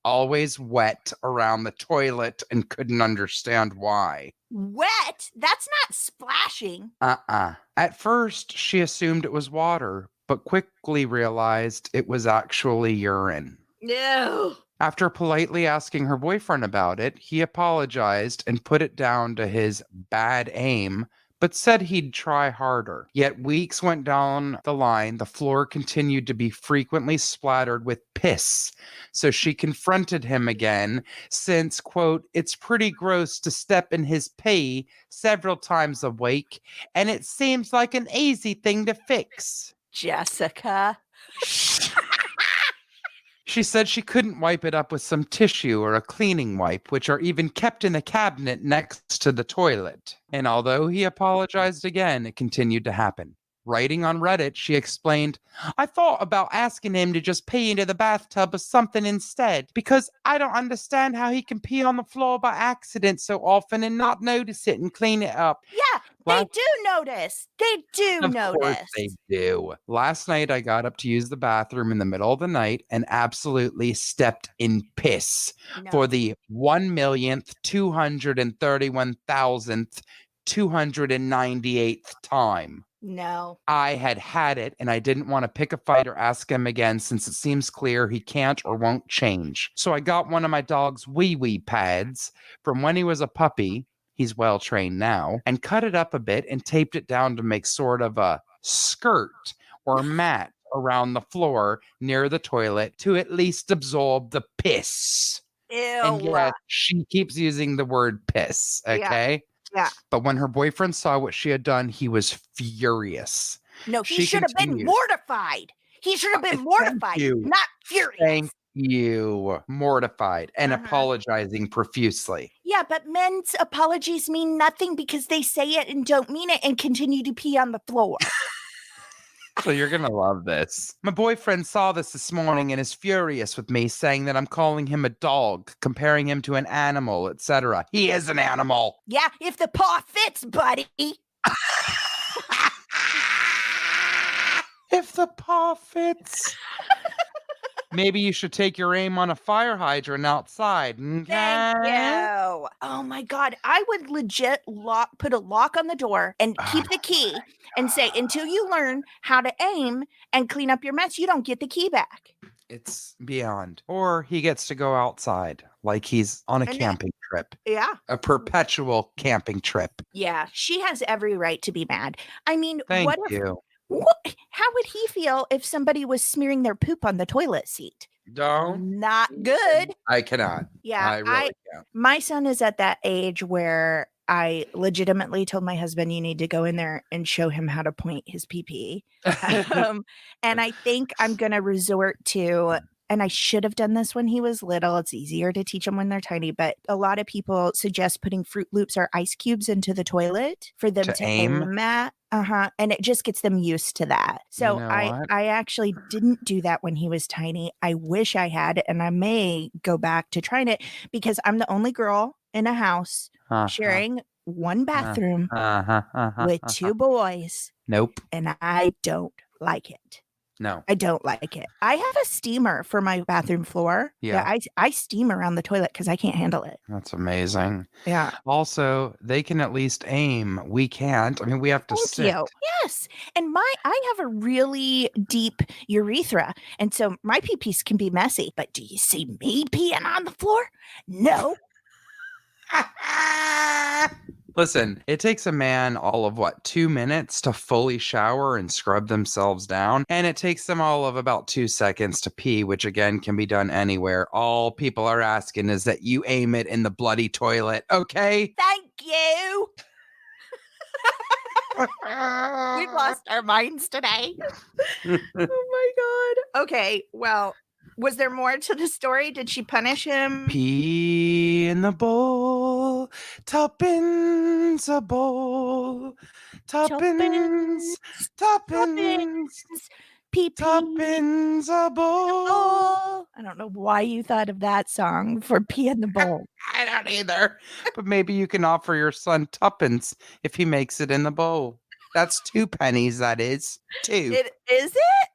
always wet around the toilet and couldn't understand why. Wet? That's not splashing. At first, she assumed it was water, but quickly realized it was actually urine. No. After politely asking her boyfriend about it, he apologized and put it down to his bad aim, but said he'd try harder. Yet weeks went down the line, the floor continued to be frequently splattered with piss. So she confronted him again, since, quote, it's pretty gross to step in his pee several times a week, and it seems like an easy thing to fix. Jessica. She said she couldn't wipe it up with some tissue or a cleaning wipe, which are even kept in a cabinet next to the toilet. And although he apologized again, it continued to happen. Writing on Reddit, she explained, I thought about asking him to just pee into the bathtub or something instead, because I don't understand how he can pee on the floor by accident so often and not notice it and clean it up. Yeah, they do notice. They do notice. Of course they do. Last night, I got up to use the bathroom in the middle of the night and absolutely stepped in piss for the 1,231,298th time. No. I had it, and I didn't want to pick a fight or ask him again since it seems clear he can't or won't change. So I got one of my dog's wee-wee pads from when he was a puppy, he's well trained now, and cut it up a bit and taped it down to make sort of a skirt or mat around the floor near the toilet to at least absorb the piss. And Ew. yes, she keeps using the word piss, Yeah. okay? Yeah. But when her boyfriend saw what she had done, he was furious. No, he She should have been continued, mortified. He should have been Thank mortified, you. not furious. Thank you. Mortified and Uh-huh. apologizing profusely. Yeah, but men's apologies mean nothing because they say it and don't mean it and continue to pee on the floor. So you're going to love this. My boyfriend saw this morning and is furious with me, saying that I'm calling him a dog, comparing him to an animal, etc. He is an animal. Yeah, if the paw fits, buddy. If the paw fits. Maybe you should take your aim on a fire hydrant outside. Okay? Thank you. Oh my God. I would legit put a lock on the door and keep the key and say, until you learn how to aim and clean up your mess, you don't get the key back. It's beyond. Or he gets to go outside like he's on a And camping trip. Yeah. A perpetual camping trip. Yeah. She has every right to be mad. I mean, Thank you. How would he feel if somebody was smearing their poop on the toilet seat? Don't. Not good. I cannot. Yeah, I really can't. my son is at that age where I legitimately told my husband, you need to go in there and show him how to point his pee. And I think I'm going to resort to, and I should have done this when he was little. It's easier to teach them when they're tiny, but a lot of people suggest putting Fruit Loops or ice cubes into the toilet for them to aim at. And it just gets them used to that. So You know I what? actually didn't do that when he was tiny. I wish I had, and I may go back to trying it because I'm the only girl in a house sharing one bathroom with two boys. Nope. And I don't like it. No. I don't like it. I have a steamer for my bathroom floor. Yeah. I steam around the toilet because I can't handle it. That's amazing. Yeah. Also, they can at least aim. We can't. I mean, we have to Thank sit. you. Yes. And I have a really deep urethra. And so my pee-pees can be messy. But do you see me peeing on the floor? No. Listen, it takes a man all of 2 minutes to fully shower and scrub themselves down, and it takes them all of about 2 seconds to pee, which again can be done anywhere. All people are asking is that you aim it in the bloody toilet, okay? Thank you. We've lost our minds today. Oh my God. Okay, well, was there more to the story? Did she punish him? Pee in the bowl, tuppence a bowl, tuppence, Pee tuppence a bowl. I don't know why you thought of that song for Pee in the Bowl. I don't either. But maybe you can offer your son tuppence if he makes it in the bowl. That's 2 pennies, that is. 2. Is it?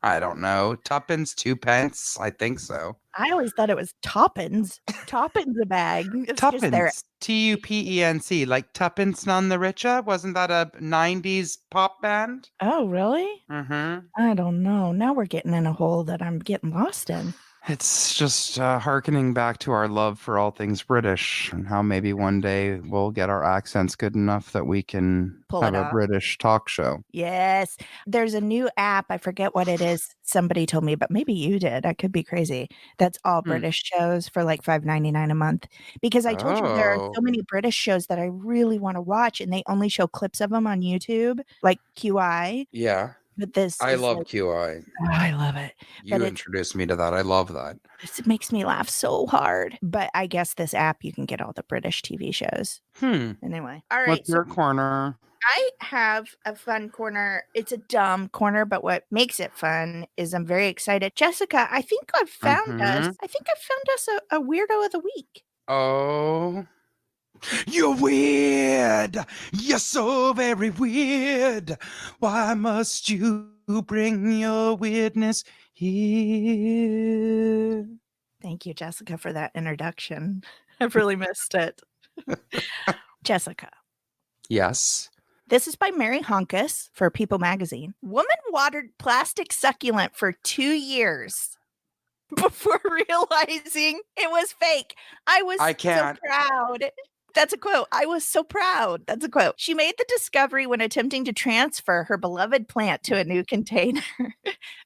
I don't know. Tuppence, 2 pence? I think so. I always thought it was Toppins. Toppins a bag. It's just their Tuppence. Tupenc. Like Tuppence None the Richer? Wasn't that a 90s pop band? Oh, really? Mm-hmm. I don't know. Now we're getting in a hole that I'm getting lost in. It's just hearkening back to our love for all things British and how maybe one day we'll get our accents good enough that we can have a British talk show. Yes. There's a new app. I forget what it is. Somebody told me, but maybe you did. I could be crazy. That's all British shows for like $5.99 a month. Because I told you there are so many British shows that I really want to watch, and they only show clips of them on YouTube, like QI. Yeah. But this I love QI. Oh, I love it. You introduced me to that. I love that. It makes me laugh so hard. But I guess this app, you can get all the British TV shows. Anyway. All right. What's your corner? I have a fun corner. It's a dumb corner, but what makes it fun is I'm very excited. Jessica, I think I've found us. I think I've found us a weirdo of the week. Oh. You're weird. You're so very weird. Why must you bring your weirdness here? Thank you, Jessica, for that introduction. I've really missed it. Jessica. Yes. This is by Mary Honkus for People Magazine. Woman watered plastic succulent for 2 years before realizing it was fake. I was so proud. That's a quote. I was so proud. That's a quote. She made the discovery when attempting to transfer her beloved plant to a new container.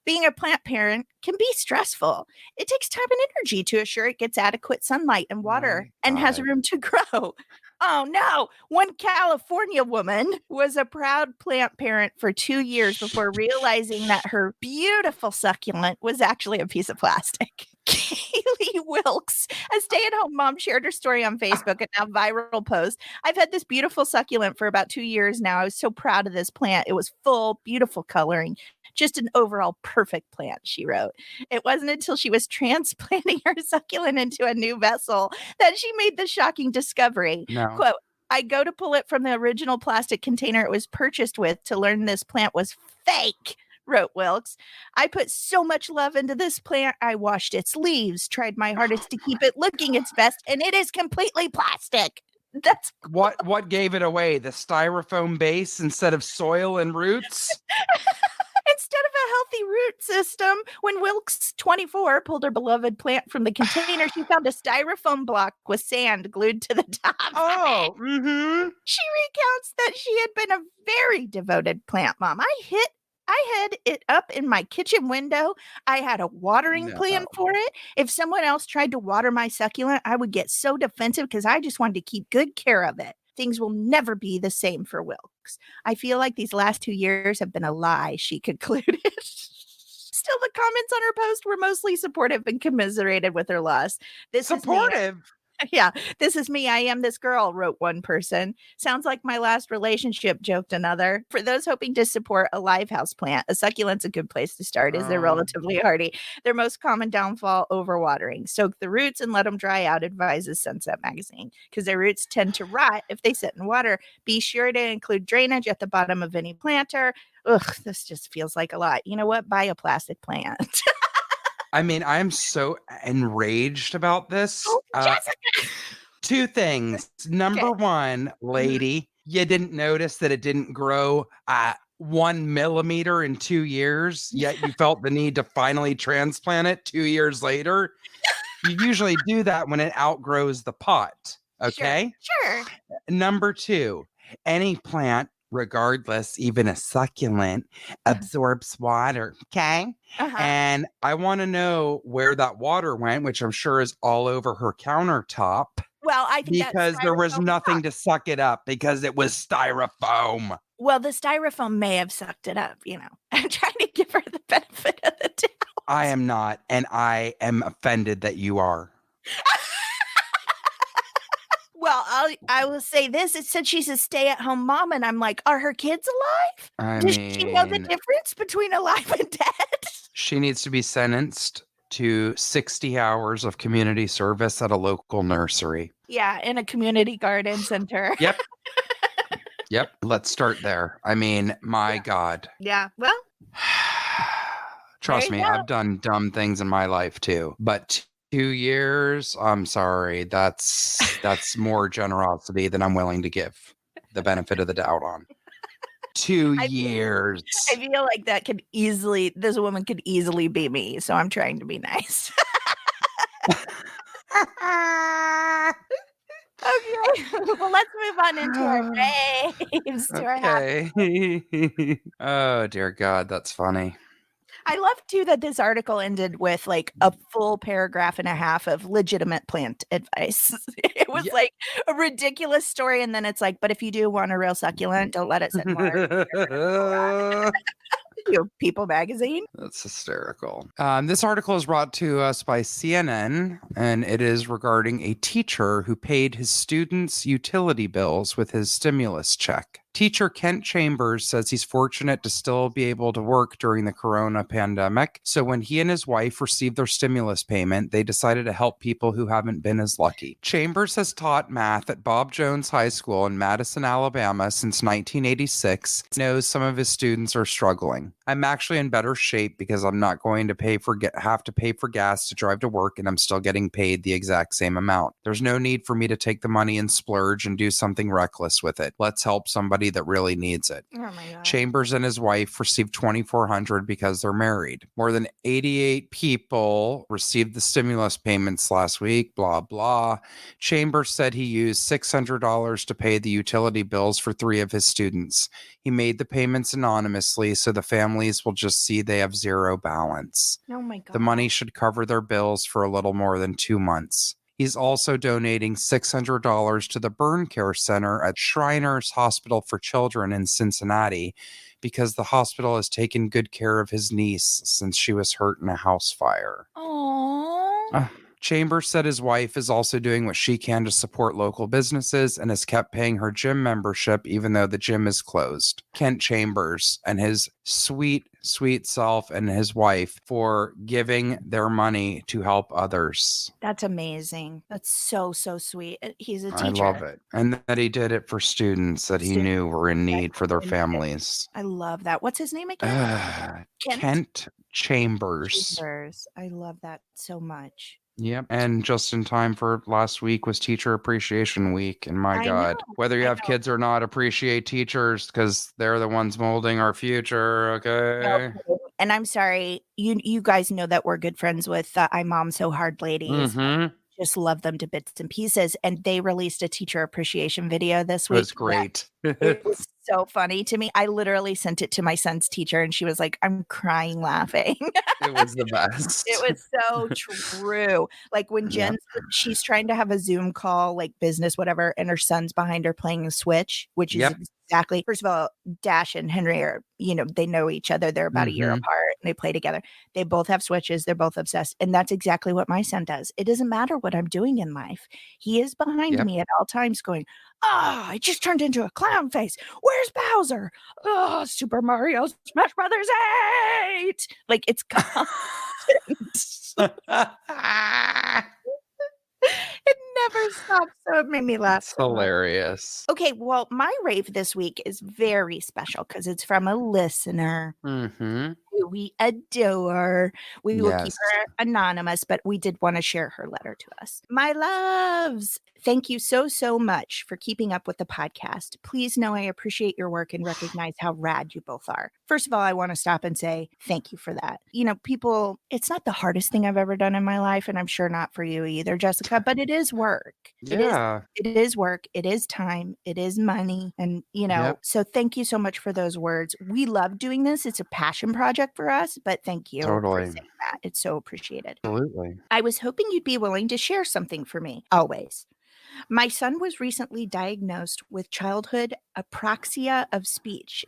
Being a plant parent can be stressful. It takes time and energy to assure it gets adequate sunlight and water My and has God. room to grow. Oh no. One California woman was a proud plant parent for 2 years before realizing that her beautiful succulent was actually a piece of plastic. Kaylee Wilkes, a stay-at-home mom, shared her story on Facebook, and now viral post. I've had this beautiful succulent for about 2 years now. I was so proud of this plant. It was full, beautiful coloring, just an overall perfect plant, she wrote. It wasn't until she was transplanting her succulent into a new vessel that she made the shocking discovery. No. Quote, I go to pull it from the original plastic container it was purchased with to learn this plant was fake, wrote Wilkes. I put so much love into this plant. I washed its leaves, tried my hardest to keep it looking its best, and it is completely plastic. That's What gave it away? The styrofoam base instead of soil and roots? instead of a healthy root system. When Wilkes, 24, pulled her beloved plant from the container, she found a styrofoam block with sand glued to the top. Oh, mm-hmm. She recounts that she had been a very devoted plant mom. I had it up in my kitchen window. I had a watering plan for it. If someone else tried to water my succulent, I would get so defensive because I just wanted to keep good care of it. Things will never be the same for Wilkes. I feel like these last 2 years have been a lie, she concluded. Still, the comments on her post were mostly supportive and commiserated with her loss. This is me. Supportive. Yeah, this is me. I am this girl, wrote one person. Sounds like my last relationship, joked another. For those hoping to support a live house plant, a succulent's a good place to start as they're relatively hardy. Their most common downfall, overwatering. Soak the roots and let them dry out, advises Sunset Magazine, because their roots tend to rot if they sit in water. Be sure to include drainage at the bottom of any planter. Ugh, this just feels like a lot. You know what? Buy a plastic plant. I mean, I'm so enraged about this. Oh, Jessica! 2 things. Number Okay. 1, lady, you didn't notice that it didn't grow 1 millimeter in 2 years, yet you felt the need to finally transplant it 2 years later. You usually do that when it outgrows the pot. Okay. Sure. Number 2, any plant, regardless, even a succulent, absorbs water. Okay. Uh-huh. And I want to know where that water went, which I'm sure is all over her countertop. Well, I think Because there was nothing to suck it up because it was styrofoam. Well, the styrofoam may have sucked it up, you know. I'm trying to give her the benefit of the doubt. I am not, and I am offended that you are. Well, I will say this. It said she's a stay-at-home mom, and I'm like, are her kids alive? Does she know the difference between alive and dead? She needs to be sentenced to 60 hours of community service at a local nursery. Yeah, in a community garden center. Yep. Yep. Let's start there. I mean, my God. Yeah. Well, trust me, I've done dumb things in my life too. But 2 years, I'm sorry. That's more generosity than I'm willing to give the benefit of the doubt on. 2 years. I feel like this woman could easily be me. So I'm trying to be nice. Okay. Well, let's move on into our raves. Okay. Oh, dear God. That's funny. I love too that this article ended with like a full paragraph and a half of legitimate plant advice. It was like a ridiculous story, and then it's like, but if you do want a real succulent, don't let it sit in water. You People magazine. That's hysterical. This article is brought to us by CNN, and it is regarding a teacher who paid his students' utility bills with his stimulus check. Teacher Kent Chambers says he's fortunate to still be able to work during the corona pandemic. So when he and his wife received their stimulus payment, they decided to help people who haven't been as lucky. Chambers has taught math at Bob Jones High School in Madison, Alabama since 1986. He knows some of his students are struggling. I'm actually in better shape because I'm not going to have to pay for gas to drive to work, and I'm still getting paid the exact same amount. There's no need for me to take the money and splurge and do something reckless with it. Let's help somebody somebody that really needs it. Oh my God. Chambers and his wife received $2,400 because they're married. More than 88 people received the stimulus payments last week, blah, blah. Chambers said he used $600 to pay the utility bills for 3 of his students. He made the payments anonymously, so the families will just see they have zero balance. Oh my God. The money should cover their bills for a little more than 2 months. He's also donating $600 to the burn care center at Shriners Hospital for Children in Cincinnati because the hospital has taken good care of his niece since she was hurt in a house fire. Aww. Chambers said his wife is also doing what she can to support local businesses and has kept paying her gym membership even though the gym is closed. Kent Chambers and his sweet, sweet self and his wife for giving their money to help others. That's amazing. That's so, so sweet. He's a teacher. I love it. And that he did it for students that he knew were in need for their Students. families. I love that. What's his name again? Kent Chambers. I love that so much. Yep. And just in time for last week was Teacher Appreciation Week. And my I God, know, whether you I have know. kids or not, appreciate teachers because they're the ones molding our future. Okay. And I'm sorry, you guys know that we're good friends with I Mom So Hard ladies. Mm-hmm. Just love them to bits and pieces. And they released a teacher appreciation video this It week. was great. It was so funny to me. I literally sent it to my son's teacher and she was like, I'm crying laughing. It was the best. It was so true. Like when she's trying to have a Zoom call, like business, whatever, and her son's behind her playing the Switch, which is exactly, first of all, Dash and Henry are, they know each other. They're about a year apart and they play together. They both have Switches. They're both obsessed. And that's exactly what my son does. It doesn't matter what I'm doing in life. He is behind me at all times going, I just turned into a clown face. Where's Bowser? Oh, Super Mario Smash Brothers 8. Like it's constant. It never stops. So it made me laugh. It's hilarious. Okay, well, my rave this week is very special because it's from a listener Mm-hmm. who we adore. We will keep Yes. her anonymous, but we did want to share her letter to us. My loves, thank you so, so much for keeping up with the podcast. Please know I appreciate your work and recognize how rad you both are. First of all, I want to stop and say thank you for that. People, it's not the hardest thing I've ever done in my life, and I'm sure not for you either, Jessica, but it is work. Yeah. It is work. It is time. It is money. And, so thank you so much for those words. We love doing this. It's a passion project for us, but thank you for saying that. It's so appreciated. Absolutely. I was hoping you'd be willing to share something for me, always. My son was recently diagnosed with childhood apraxia of speech.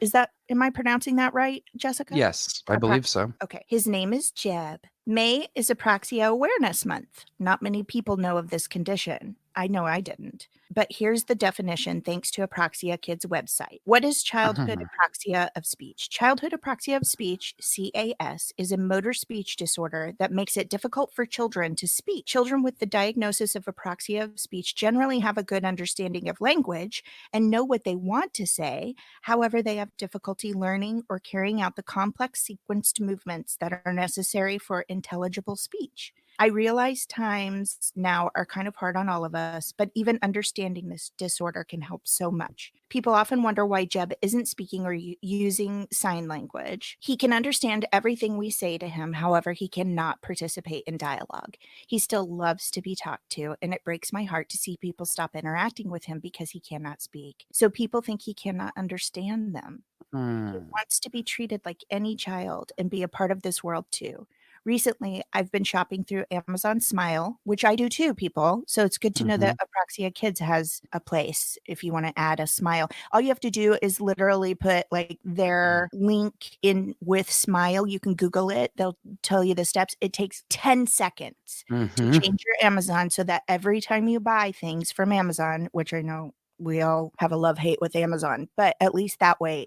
Am I pronouncing that right, Jessica? Yes, I believe so. Okay. His name is Jeb. May is Apraxia Awareness Month. Not many people know of this condition. I know I didn't. But here's the definition thanks to Apraxia Kids website. What is childhood apraxia of speech? Childhood apraxia of speech, CAS, is a motor speech disorder that makes it difficult for children to speak. Children with the diagnosis of apraxia of speech generally have a good understanding of language and know what they want to say. However, they have difficulty learning or carrying out the complex sequenced movements that are necessary for intelligible speech. I realize times now are kind of hard on all of us, but even understanding this disorder can help so much. People often wonder why Jeb isn't speaking or using sign language. He can understand everything we say to him, however, he cannot participate in dialogue. He still loves to be talked to, and it breaks my heart to see people stop interacting with him because he cannot speak. So people think he cannot understand them. He wants to be treated like any child and be a part of this world too. Recently, I've been shopping through Amazon Smile, which I do too, people. So it's good to know that Apraxia Kids has a place if you want to add a smile. All you have to do is literally put like their link in with Smile. You can Google it. They'll tell you the steps. It takes 10 seconds to change your Amazon so that every time you buy things from Amazon, which I know we all have a love-hate with Amazon, but at least that way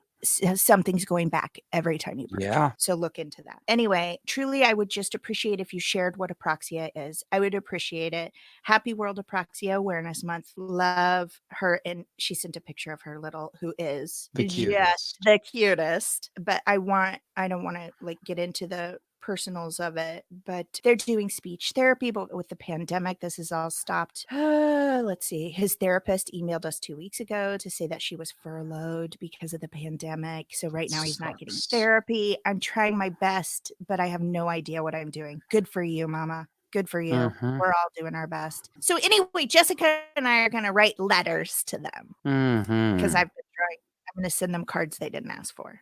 something's going back every time you purchase. Yeah. So look into that. Anyway, truly, I would just appreciate if you shared what apraxia is. I would appreciate it. Happy World Apraxia Awareness Month. Love her. And she sent a picture of her little, who is The just cutest. the cutest. But I don't want to like get into the personals of it, but they're doing speech therapy, but with the pandemic, this is all stopped. Let's see. His therapist emailed us 2 weeks ago to say that she was furloughed because of the pandemic. So right now he's not getting Sucks. therapy. I'm trying my best, but I have no idea what I'm doing. Good for you, mama. Good for you. Mhm. We're all doing our best. So anyway, Jessica and I are going to write letters to them because Mhm. I've been trying. I'm going to send them cards they didn't ask for.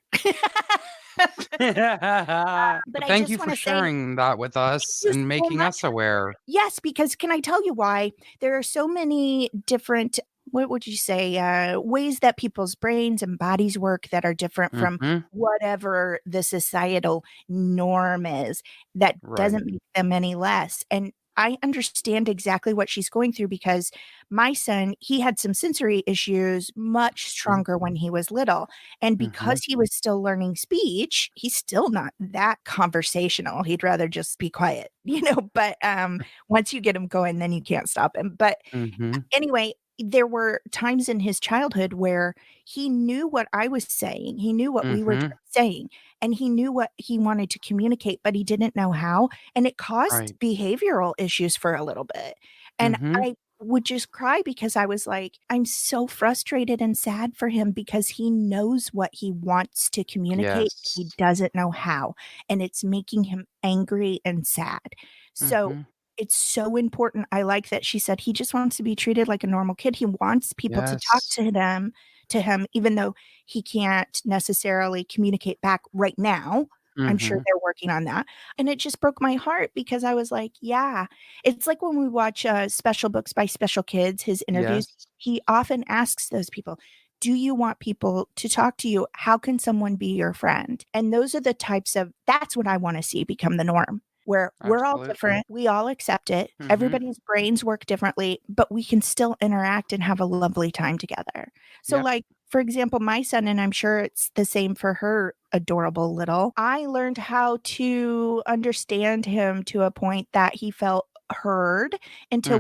But But I thank just you want for to say sharing that with us you and so making much us for aware. yes, because can I tell you why? There are so many different, what would you say, ways that people's brains and bodies work that are different from Mhm. whatever the societal norm is. That Right. doesn't make them any less. And I understand exactly what she's going through because my son, he had some sensory issues much Mhm. stronger when he was little. And Mhm. because he was still learning speech, he's still not that conversational. He'd rather just be quiet, but once you get him going, then you can't stop him. But Mhm. anyway, there were times in his childhood where he knew what I was saying. He knew what we were Mhm. saying, and he knew what he wanted to communicate, but he didn't know how. And it caused Right. behavioral issues for a little bit. And Mhm. I would just cry because I was like, I'm so frustrated and sad for him because he knows what he wants to communicate. He Yes. doesn't know how. And it's making him angry and sad. So Mhm. it's so important. I like that she said he just wants to be treated like a normal kid. He wants people to talk Yes. to him, even though he can't necessarily communicate back right now. I'm sure Mhm. they're working on that. And it just broke my heart because I was like, yeah, it's like when we watch Special Books by Special Kids, his interviews, Yes. he often asks those people, do you want people to talk to you? How can someone be your friend? And those are the types of, that's what I want to see become the norm where we're all Absolutely. different, we all accept it, Mhm. everybody's brains work differently, but we can still interact and have a lovely time together. So, Yep. like, for example, my son, and I'm sure it's the same for her adorable little, I learned how to understand him to a point that he felt heard Mhm. until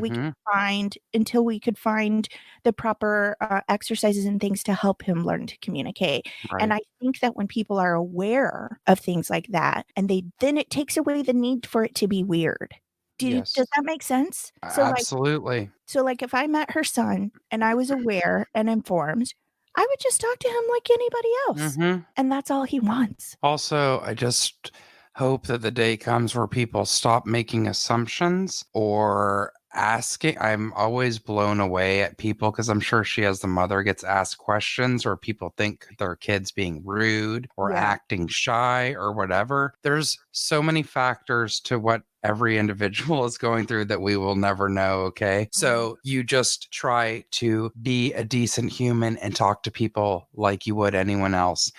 we could find the proper exercises and things to help him learn to communicate. And Right. I think that when people are aware of things like that, and then it takes away the need for it to be weird. Does Yes. that make sense? Absolutely. So like if I met her son and I was aware and informed, I would just talk to him like anybody else. Mhm. And that's all he wants. Also, I just hope that the day comes where people stop making assumptions or asking. I'm always blown away at people because I'm sure she, as the mother, gets asked questions or people think their kid's being rude or Yeah. acting shy or whatever. There's so many factors to what every individual is going through that we will never know. Okay. Mhm. So you just try to be a decent human and talk to people like you would anyone else.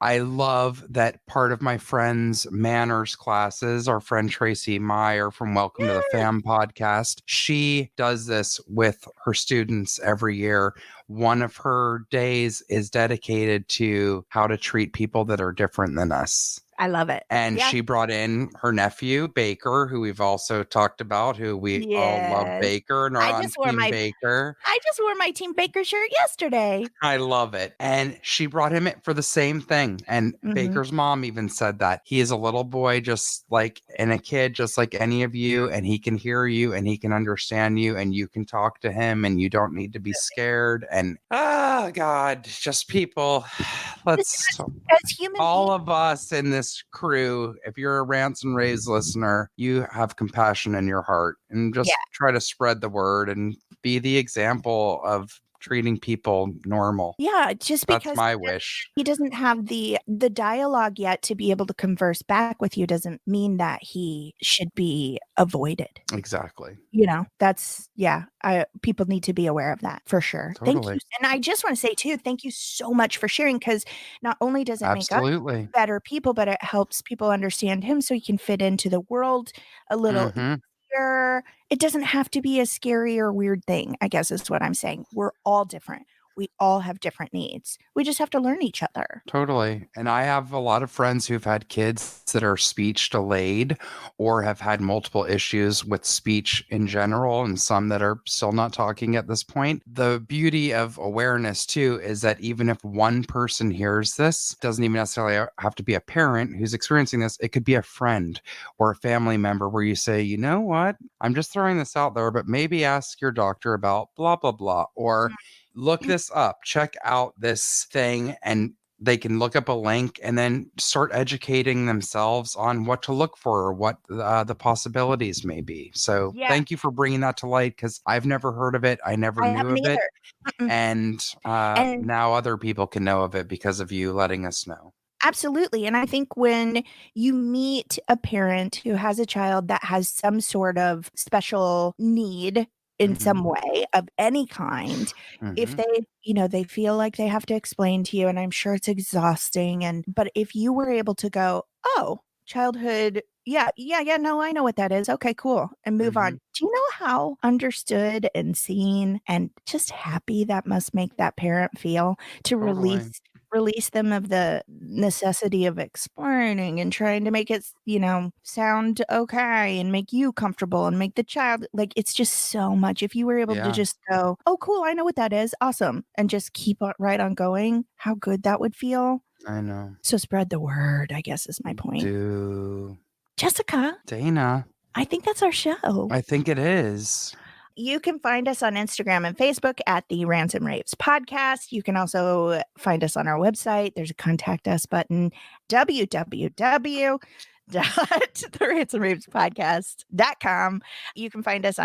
I love that part of my friend's manners classes, our friend Tracy Meyer from Welcome to the Yeah, Fam podcast. She does this with her students every year. One of her days is dedicated to how to treat people that are different than us. I love it. And Yeah. she brought in her nephew, Baker, who we've also talked about, who we all love Yes. Baker and are I on just wore Team my Baker. I just wore my Team Baker shirt yesterday. I love it. And she brought him it for the same thing. And Mhm. Baker's mom even said that he is a little boy, just like, and a kid, just like any of you. And he can hear you and he can understand you and you can talk to him and you don't need to be scared. And God, just people, let's As human all beings, of us in this crew, if you're a Rants and Raves listener, you have compassion in your heart and yeah. just try to spread the word and be the example of treating people normal. Yeah, just That's because my wish. he doesn't have the dialogue yet to be able to converse back with you doesn't mean that he should be avoided. Exactly. That's yeah, people need to be aware of that for sure. Thank you. Totally. And I just want to say too, thank you so much for sharing because not only does it make us Absolutely. better people, but it helps people understand him so he can fit into the world a little Mm-hmm. easier. It doesn't have to be a scary or weird thing, I guess is what I'm saying. We're all different. We all have different needs. We just have to learn each other. Totally. And I have a lot of friends who've had kids that are speech delayed or have had multiple issues with speech in general, and some that are still not talking at this point. The beauty of awareness, too, is that even if one person hears this, it doesn't even necessarily have to be a parent who's experiencing this. It could be a friend or a family member where you say, you know what? I'm just throwing this out there, but maybe ask your doctor about blah, blah, blah, or look this up, check out this thing, and they can look up a link and then start educating themselves on what to look for or what the possibilities may be. So Yeah, thank you for bringing that to light, because I've never heard of it. I never I knew haven't of it. either. Mm-mm. And And now other people can know of it because of you letting us know. absolutely. And I think when you meet a parent who has a child that has some sort of special need in some Mhm. way of any kind, if Mhm. they feel like they have to explain to you, and I'm sure it's exhausting, but if you were able to go, oh, childhood, yeah, yeah, yeah, no, I know what that is. Okay, cool. And move on. Mhm. Do you know how understood and seen and just happy that must make that parent feel to Totally. release them of the necessity of explaining and trying to make it, sound okay and make you comfortable and make the child like it's just so much. If you were able to Yeah, just go, "Oh, cool, I know what that is. Awesome." And just keep on right on going, how good that would feel. I know. So spread the word, I guess is my point. Do Jessica, Dana. I think that's our show. I think it is. You can find us on Instagram and Facebook at the Ransom Raves Podcast. You can also find us on our website. There's a contact us button, www.theransomravespodcast.com. You can find us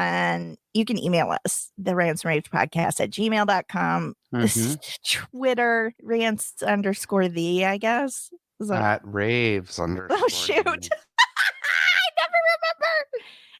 you can email us, the ransomravespodcast@gmail.com. Mhm. Twitter, rants_the, I guess. So, At raves oh, underscore shoot. the. I never remember.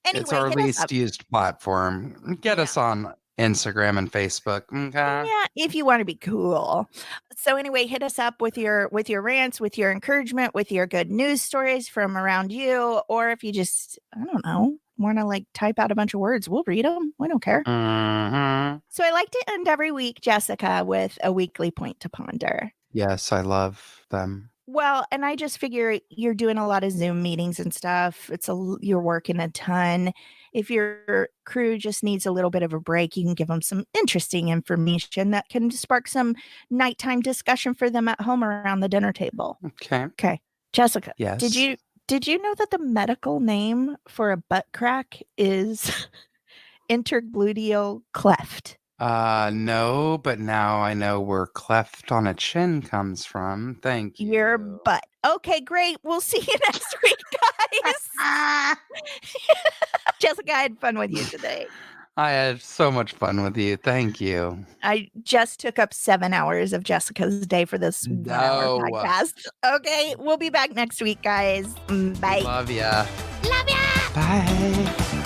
It's Anyway, our hit us up. least used platform. Get Yeah. us on Instagram and Facebook. Okay. Yeah, if you want to be cool. So anyway, hit us up with your rants, with your encouragement, with your good news stories from around you, or if you just, I don't know, want to like type out a bunch of words, we'll read them. We don't care. Hmm. So I like to end every week, Jessica, with a weekly point to ponder. Yes, I love them. Well, and I just figure you're doing a lot of Zoom meetings and stuff. You're working a ton. If your crew just needs a little bit of a break, you can give them some interesting information that can spark some nighttime discussion for them at home around the dinner table. Okay. Okay, Jessica, did Yes. you did you know that the medical name for a butt crack is intergluteal cleft? No, but now I know where cleft on a chin comes from. Thank Your you. butt. Okay, great. We'll see you next week, guys. Ah, Jessica, I had fun with you today. I had so much fun with you. Thank you. I just took up 7 hours of Jessica's day for this 1-hour No. podcast. Okay, we'll be back next week, guys. Bye. Love ya. Love ya. Bye.